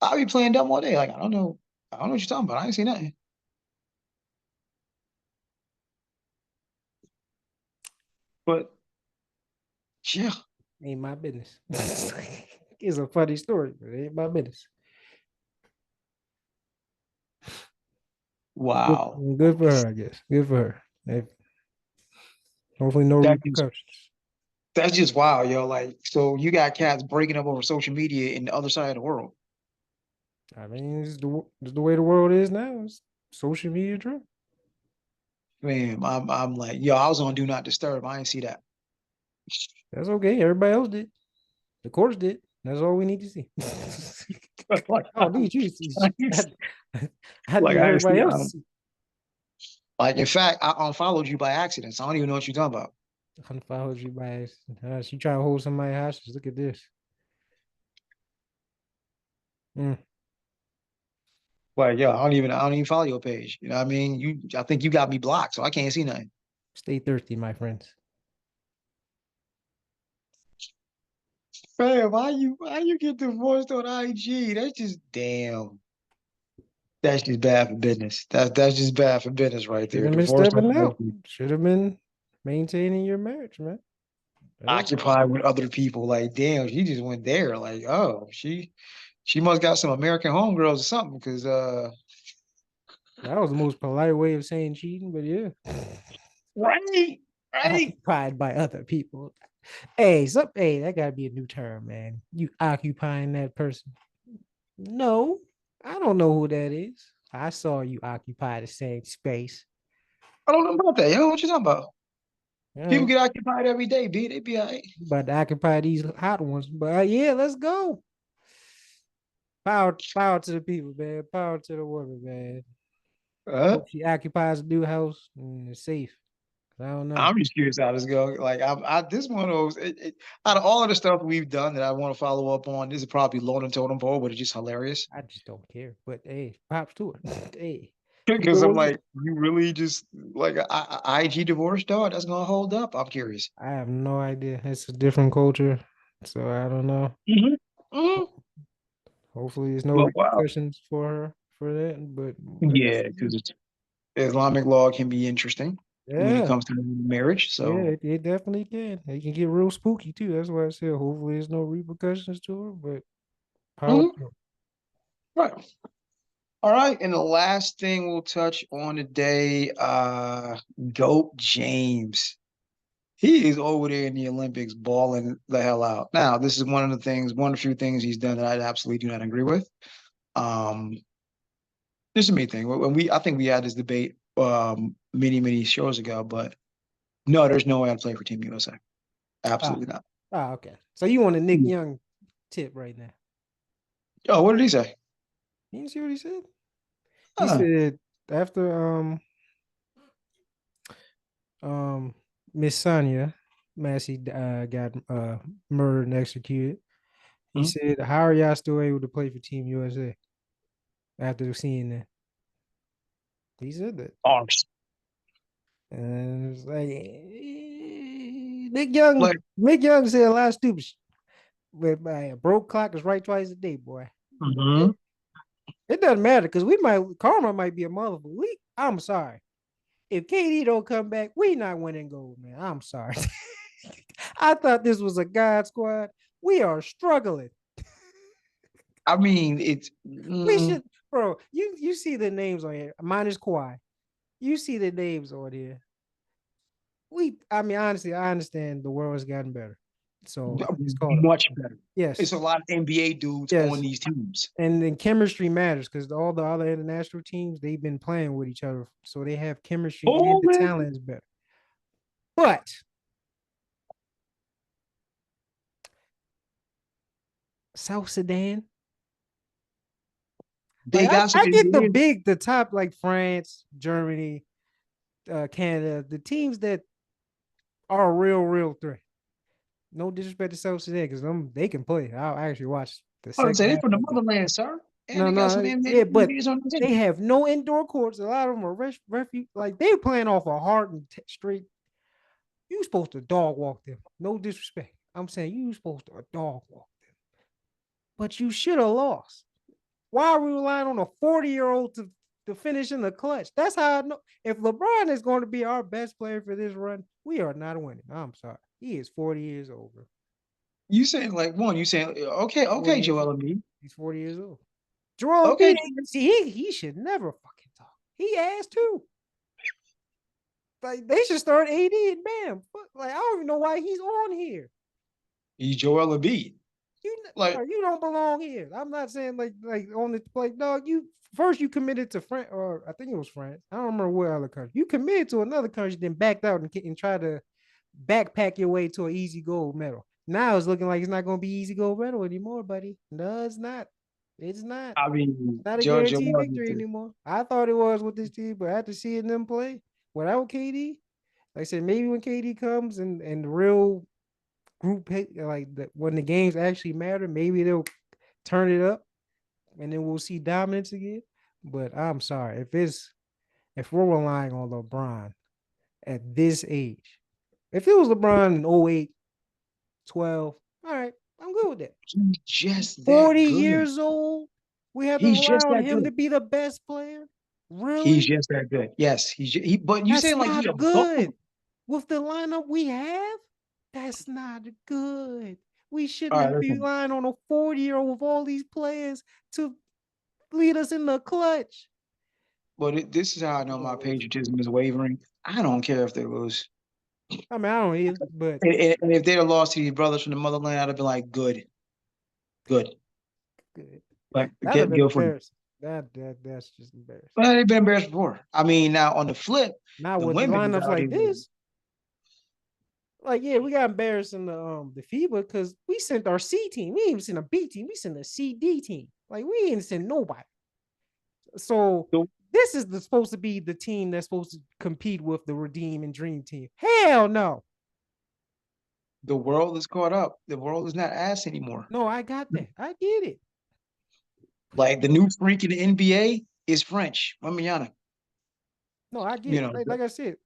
I'll be playing dumb all day. Like, I don't know. I don't know what you're talking about. I ain't seen nothing. But yeah, Ain't my business. It's a funny story, but it ain't my business. Good, wow. good for her, I guess. Good for her. Hopefully, no That is repercussions. that's just wild, yo. Like, so you got cats breaking up over social media in the other side of the world. I mean, it's the way the world is now. It's social media driven. Man, I'm like, yo, I was on Do Not Disturb. I ain't see that. That's okay. Everybody else did. The courts did. That's all we need to see. like, I don't need you to see. I like need I ain't everybody see. else to see. Like in fact, I unfollowed you by accident. So I don't even know what you're talking about. Unfollowed you by she trying to hold somebody hostage. Look at this. Mm, Like, yo, I don't even follow your page. You know what I mean? I think you got me blocked, so I can't see nothing. stay thirsty, my friends. Fam, why you get divorced on IG? That's just damn. That's just bad for business. That's just bad for business right Should there. have been Divorced on stepping out. IG. Should have been maintaining your marriage, man. That Occupied with other people. Like, damn, she just went there. Like, oh, she must got some American homegirls or something. Cause was the most polite way of saying cheating, but yeah. right, right. Occupied by other people. Hey, that gotta be a new term, man. You occupying that person. No, I don't know who that is. I saw you occupy the same space. I don't know about that, yo. What you talking about? All People right. get occupied every day, B. They be all right. About to occupy these hot ones. But yeah, let's go. Power to the people, man. Power to the woman, man. Uh, Hope she occupies a new house and is safe. I don't know. I'm just curious how this go. Like, this one of those. Out of all of the stuff we've done that I want to follow up on, this is probably low on the totem pole, but it's just hilarious. I just don't care. But hey, props to her. Hey, people Because I'm was like, you really just like IG divorce, dog? That's gonna hold up. I'm curious. I have no idea. It's a different culture. So I don't know. Hmm. Hmm. Hopefully there's no But wow, repercussions for her for that. But yeah, because Islamic law can be interesting when it yeah, comes to marriage. yeah, So, it definitely can. It can get real spooky too. That's why I said hopefully there's no repercussions to her, but power mhm, to her. right. All right, and the last thing we'll touch on today, GOAT James. He is over there in the Olympics balling the hell out. Now, this is one of the few things he's done that I absolutely do not agree with. Um, this is a me thing. I think we had this debate many shows ago, but no, there's no way I'd play for Team USA. Ah, Absolutely not. okay. So you want a Nick Young tip right now. Oh, what did he say? You see what he said? He Huh. said after um Miss Sonya Massey got murdered and executed. He Hmm? said, "How are y'all still able to play for Team USA after seeing that?" He said that, Oh, and it's like like, Nick Young said a lot of stupid shit. But a broke clock is right twice a day, boy. mhm. It doesn't matter because we might karma might be a mother. I'm sorry. If KD don't come back, we not winning gold, man. I'm sorry. I thought this was a God squad. We are struggling. I mean, We should, bro. You see the names on here. Minus Kawhi. You see the names on here. I mean, honestly, I understand the world has gotten better. So it's called much better. It's yes, a lot of NBA dudes on yes, these teams. and then chemistry matters because all the other international teams they've been playing with each other, so they have chemistry and Oh the man, talent is better. But South Sudan, they like I, got some I get NBA. the top like France, Germany, Canada, the teams that are a real threat. No disrespect to South Sudan because they can play. I'll actually watch the I would second say they half from the of it. motherland, sir, and No, they got some no, yeah, but NBAs on the they team. have no indoor courts. A lot of them are refuge. Like they're playing off a hard and straight. You supposed to dog walk them. No disrespect. I'm saying you supposed to dog walk them, but you should have lost. Why are we relying on a 40-year-old to finish in the clutch? That's how I know. If LeBron is going to be our best player for this run, we are not winning. I'm sorry. He is 40 years old, bro. You saying like one? You saying okay, He's 40 okay, years Joel old. Embiid, He's 40 years old. Joel okay, Embiid, see, he should never fucking talk. He asked too. Like they should start AD and Bam. Like I don't even know why he's on here. he's Joel Embiid. Like, You don't belong here. I'm not saying like on the like dog. You first you committed to France, or I think it was France. I don't remember what other country. You committed to another country, then backed out and tried to backpack your way to an easy gold medal. Now it's looking like it's not going to be easy gold medal anymore, buddy. No, it's not. It's not. I mean, Not a Joel guaranteed needs victory to. anymore. I thought it was with this team, but after seeing them play without KD, Like I said, maybe when KD comes and the real when the games actually matter, maybe they'll turn it up and then we'll see dominance again. But I'm sorry, if we're relying on LeBron at this age, if it was LeBron in 08, 12, all right, I'm good with that. He's just that 40 good. years old, we have to He's rely just on that him good. to be the best player. He's Really? just that good. Yes, he. But you That's saying like he not above? good. With the lineup we have, that's not good. We All right, shouldn't be listen. relying on a 40-year-old with all these players to lead us in the clutch. But this is how I know my patriotism is wavering. I don't care if they lose. I mean, I don't either, but And if they'd have lost to these brothers from the motherland, I'd have been like, good, good. good. Like, That'd have get been good for them. embarrassing. That's just embarrassing. Well, they've been embarrassed before. I mean, now on the flip, Not the with the women is lineups out like here. this. Like, yeah, we got embarrassed in the FIBA because we sent our C team. We ain't even sent a B team. We sent a CD team. Like, we ain't sent nobody. So The, this is supposed to be the team that's supposed to compete with the Redeem and Dream team. Hell no. the world is caught up. The world is not ass anymore. No, I got that. I get it. Like the new freak in the NBA is French. Wembanyama. No, I get You it. know, Like I said,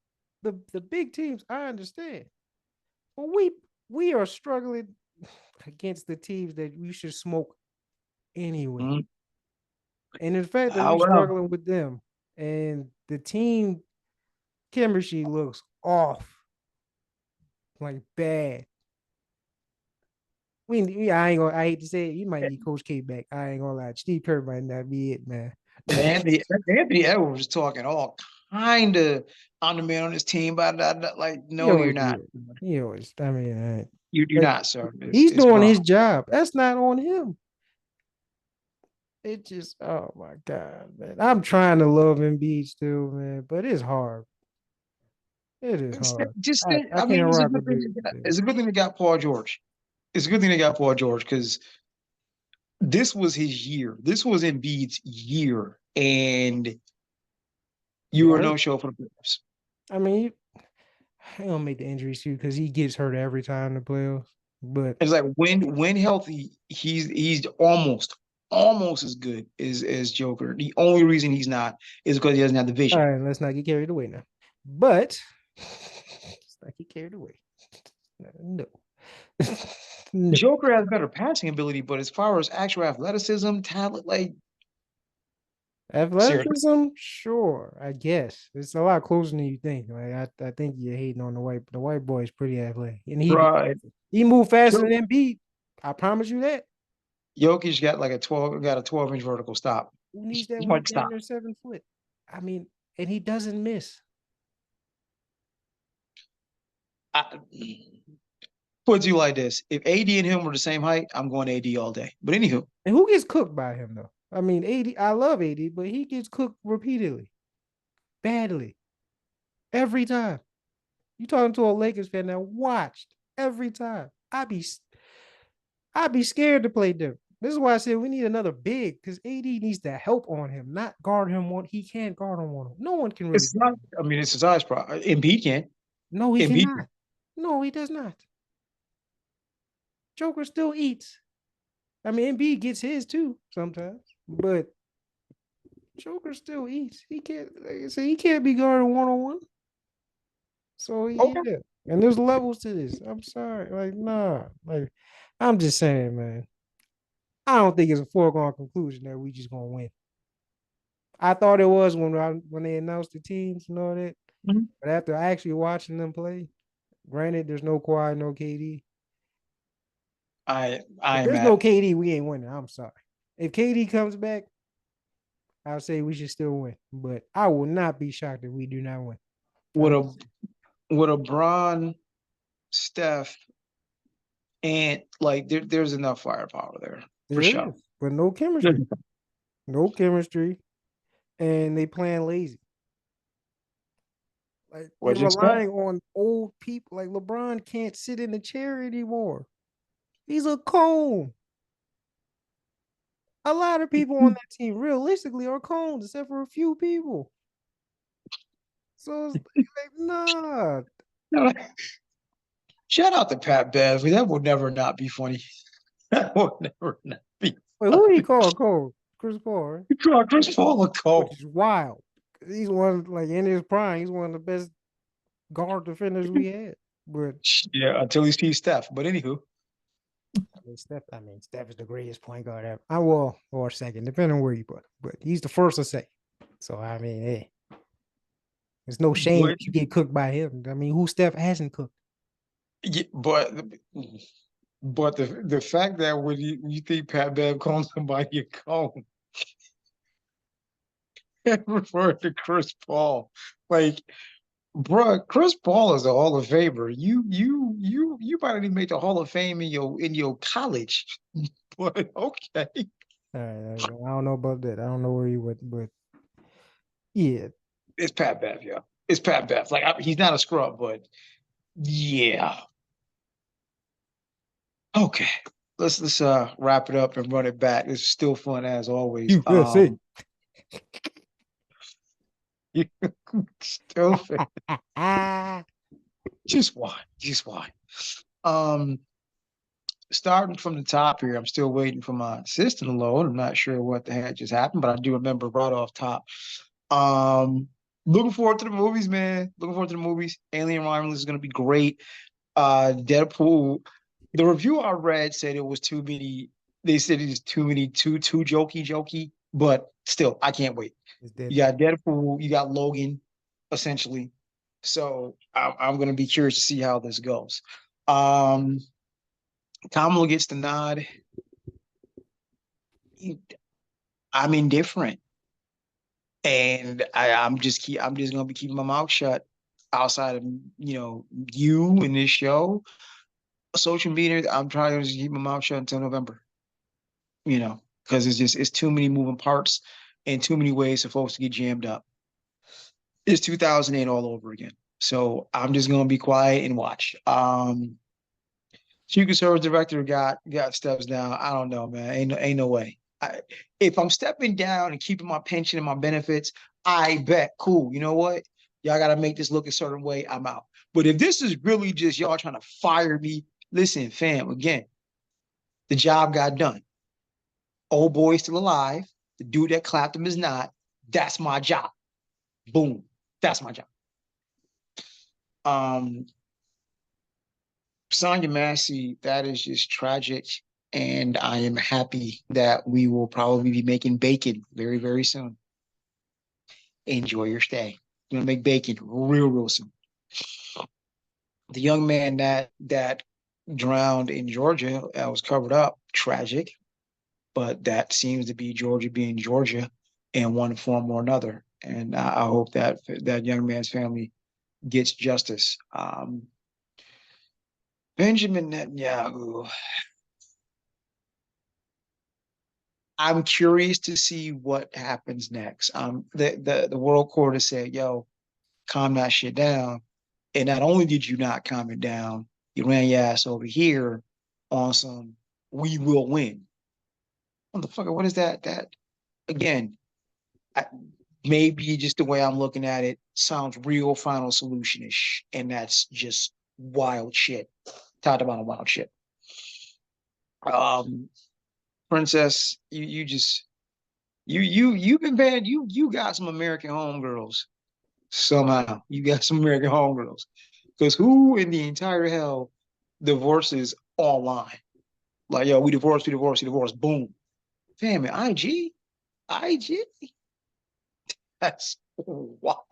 the big teams, I understand. But we are struggling against the teams that we should smoke anyway. mm, And in fact that oh we're well. struggling with them and the team chemistry looks off, like bad. I hate to say it, you might need Coach K back. I ain't gonna lie. Steve Kerr might not be it, man. Anthony Edwards was talking all kind of on the man on his team, but like, He no, you're always not. did. He always, I mean, You're like not, sir. he's It's doing wrong. his job. That's not on him. It just, oh my God, man. I'm trying to love Embiid still, man, but it's hard. It is hard. I I mean, can't it's a rock good with thing. Big still. It's a good thing they got Paul George. It's a good thing they got Paul George because this was his year. This was Embiid's year, and you Get were hurt. no show for the playoffs. I mean, I don't make the injuries too because he gets hurt every time in the playoffs. But It's like when healthy, he's almost as good as Joker. The only reason he's not is because he doesn't have the all vision. right, let's not get carried away now. But let's not get carried away. No. No. Joker has better passing ability, but as far as actual athleticism, talent, like seriously, Athleticism, sure, I guess it's a lot closer than you think. Like I think you're hating on the white boy is pretty athletic, and right? he moved faster Jo- than Embiid. I promise you that. Jokic got like a 12-inch vertical stop. Who needs that when he Like damn stop. near 7 foot? I mean, and he doesn't miss. I, put it to you like this: if AD and him were the same height, I'm going AD all day. But anywho, And who gets cooked by him though? I mean, AD, I love AD, but he gets cooked repeatedly, badly, every time. You talking to a Lakers fan that watched every time. I'd be scared to play them. This is why I said we need another big because AD needs to help on him, not guard him one. He can't guard on one. No one can really it's guard not. him. I mean, it's his eyes. Problem. Embiid can. No, he Embiid cannot. No, he does not. Joker still eats. I mean, Embiid gets his too sometimes, but Joker still eats. He can't, like I said, he can't be guarded 1-on-1. So okay. yeah, and there's levels to this. I'm sorry, like nah, like I'm just saying, man. I don't think it's a foregone conclusion that we just gonna win. I thought it was when they announced the teams and all that, Mhm. but after actually watching them play, granted, there's no Kawhi, no KD. I If am there's no at KD, we ain't winning. I'm sorry. If KD comes back, I'll say we should still win. But I will not be shocked if we do not win. with a with a Bron, Steph, and like there's enough firepower there for There sure. is, but no chemistry. No chemistry. And they playing lazy. Like they're What'd you expect? relying on old people. Like LeBron can't sit in the chair anymore. He's a cone. A lot of people on that team realistically are cones, except for a few people. So it's like, nah. Shout out to Pat Bev. That will never not be funny. That will never not be Wait, who he funny. called Cole? Chris Paul, right? You call Chris Paul a Which cult. is wild. He's one like in his prime. He's one of the best guard defenders we had. But Yeah, until he sees Steph. But anywho, Steph is the greatest point guard ever. I will or second, depending on where you put him. But he's the first or second. So hey, there's no shame but if you get cooked by him. I mean, who Steph hasn't cooked? yeah, but the fact that when you think Pat Bev calls somebody a cone and refer to Chris Paul, like, bruh, Chris Paul is a Hall of Famer. You might not even make the Hall of Fame in your college, but okay. I don't know about that. I don't know where he went, but yeah. It's Pat Bev, yeah. It's Pat Bev. Like he's not a scrub, but yeah. Okay. Let's wrap it up and run it back. It's still fun as always. USA. Stupid. Just why? Just why? Um, Starting from the top here, I'm still waiting for my system to load. I'm not sure what the heck just happened, but I do remember right off top. Um, Looking forward to the movies, man. Looking forward to the movies. Alien Romulus is gonna be great. Deadpool. The review I read said it was too many. They said it's too many, too jokey, but still, I can't wait. You got Deadpool, you got Logan, essentially. So I'm gonna be curious to see how this goes. Um, Kamala gets the nod. I'm indifferent, and I'm just gonna be keeping my mouth shut outside of you and this show. Social media, I'm trying to just keep my mouth shut until November. Because it's too many moving parts and too many ways for folks to get jammed up. It's 2008 all over again. So I'm just gonna be quiet and watch. Secret Service director got steps down. I don't know, man. Ain't no way. If I'm stepping down and keeping my pension and my benefits, I bet cool. You know what? Y'all got to make this look a certain way. I'm out. But if this is really just y'all trying to fire me, listen, fam. Again, the job got done. Old boy still alive. The dude that clapped him is not. That's my job. Boom. That's my job. Um, Sonya Massey, that is just tragic. And I am happy that we will probably be making bacon very, very soon. Enjoy your stay. We're gonna make bacon real soon. The young man that drowned in Georgia was covered up. Tragic, but that seems to be Georgia being Georgia in one form or another. And I hope that young man's family gets justice. Benjamin Netanyahu. I'm curious to see what happens next. The world court has said, "Yo, calm that shit down." And not only did you not calm it down, you ran your ass over here on some "we will win." Motherfucker, what is that? That again, I, maybe just the way I'm looking at it sounds real final solution-ish, and that's just wild shit. Talked about a wild shit. Um, Princess, you just you've been bad. You got some American homegirls somehow. You got some American homegirls. Because who in the entire hell divorces online? Like, yo, we divorced, we divorced, we divorced. Boom. Fam, IG? IG? That's wild.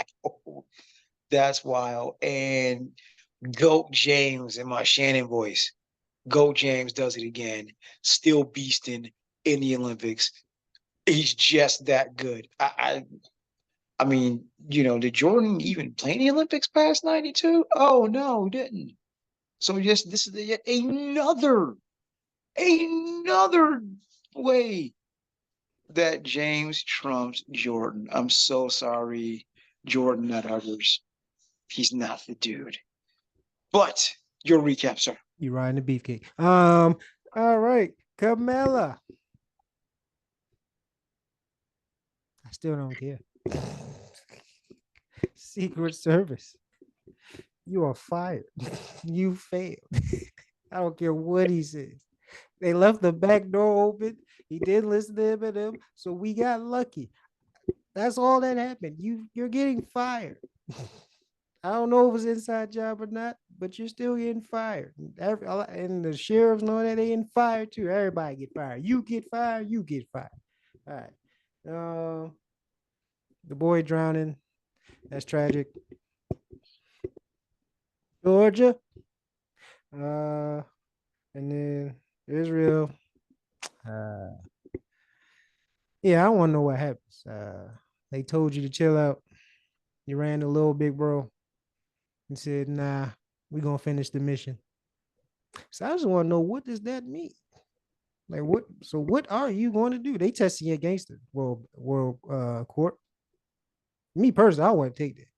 That's wild. And Goat James in my Shannon voice. Goat James does it again. Still beasting in the Olympics. He's just that good. I mean, did Jordan even play in the Olympics past 92? Oh no, he didn't. So just this is yet another way that James trumps Jordan. I'm so sorry, Jordan, not others. He's not the dude. But your recap, sir. You riding the beefcake. All right, Kamala. I still don't care. Secret Service. You are fired. You failed. I don't care what he says. They left the back door open. He didn't listen to Eminem, so we got lucky. That's all that happened. You're getting fired. I don't know if it's inside job or not, but you're still getting fired. And the sheriffs know that they getting fired too. Everybody get fired. You get fired. You get fired. All right. The boy drowning. That's tragic. Georgia. Uh, and then Israel. Uh, yeah, I want to know what happens. They told you to chill out. You ran a little big bro and said, "Nah, we gonna finish the mission." So I just want to know, what does that mean? Like, what? So what are you going to do? They testing you against the world court. Me personally, I wouldn't take that.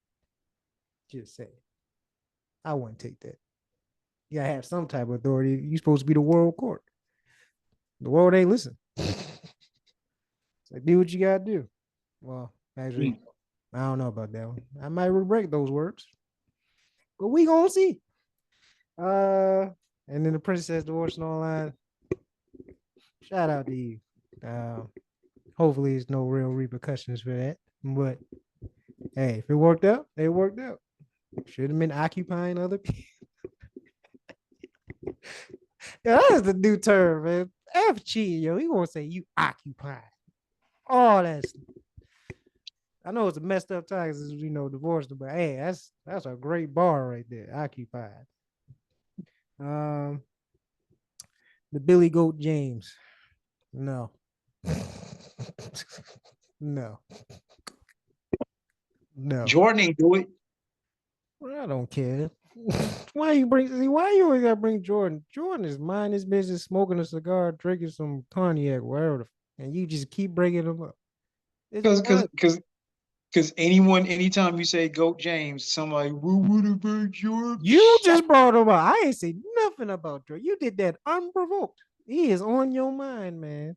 Just say, I wouldn't take that. You gotta have some type of authority. You're supposed to be the world court. The world ain't listen. Like, do what you gotta do. Well, actually, I don't know about that one. I might regret those words, but we gonna see. And then the princess divorcing online. Shout out to you. Hopefully, there's no real repercussions for that. But hey, if it worked out, it worked out. Should have been occupying other people. Yeah, that's the new term, man. F cheating, yo. He won't say you occupy. All that stuff. I know it's a messed up time because divorced, but hey, that's a great bar right there. Occupied. The Billy Goat James. No. No. No. Jordan ain't do it. Well, I don't care. Why you always gotta bring Jordan? Jordan is minding his business, smoking a cigar, drinking some cognac, whatever, and you just keep bringing him up. It's Because anytime you say Goat James, somebody, what would have been Jordan? You just brought him up. I ain't say nothing about Jordan. You did that unprovoked. He is on your mind, man.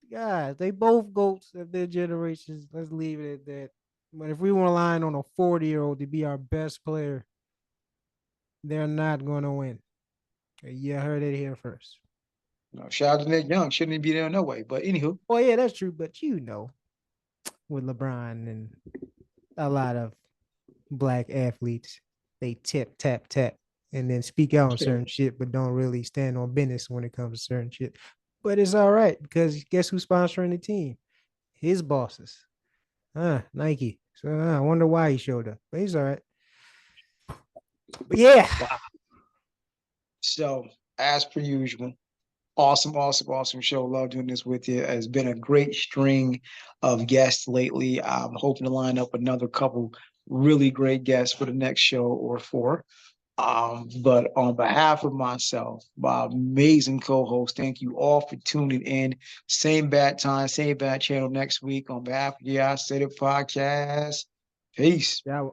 Guys, they both goats of their generations. Let's leave it at that. But if we want to line on a 40-year-old to be our best player, they're not going to win. You heard it here first. No, shout out to Ned Young. Shouldn't he be there no way? But anywho. Oh, yeah, that's true. But with LeBron and a lot of black athletes, they tip, tap, tap, and then speak out on certain shit, but don't really stand on business when it comes to certain shit. But it's all right because guess who's sponsoring the team? His bosses. Nike. So I wonder why he showed up. But he's all right. But yeah. Wow. So as per usual, awesome show. Love doing this with you. It's been a great string of guests lately. I'm hoping to line up another couple really great guests for the next show or four. But on behalf of myself, my amazing co-host, thank you all for tuning in. Same bad time, same bad channel next week. On behalf of I Said It podcast. Peace. Yeah.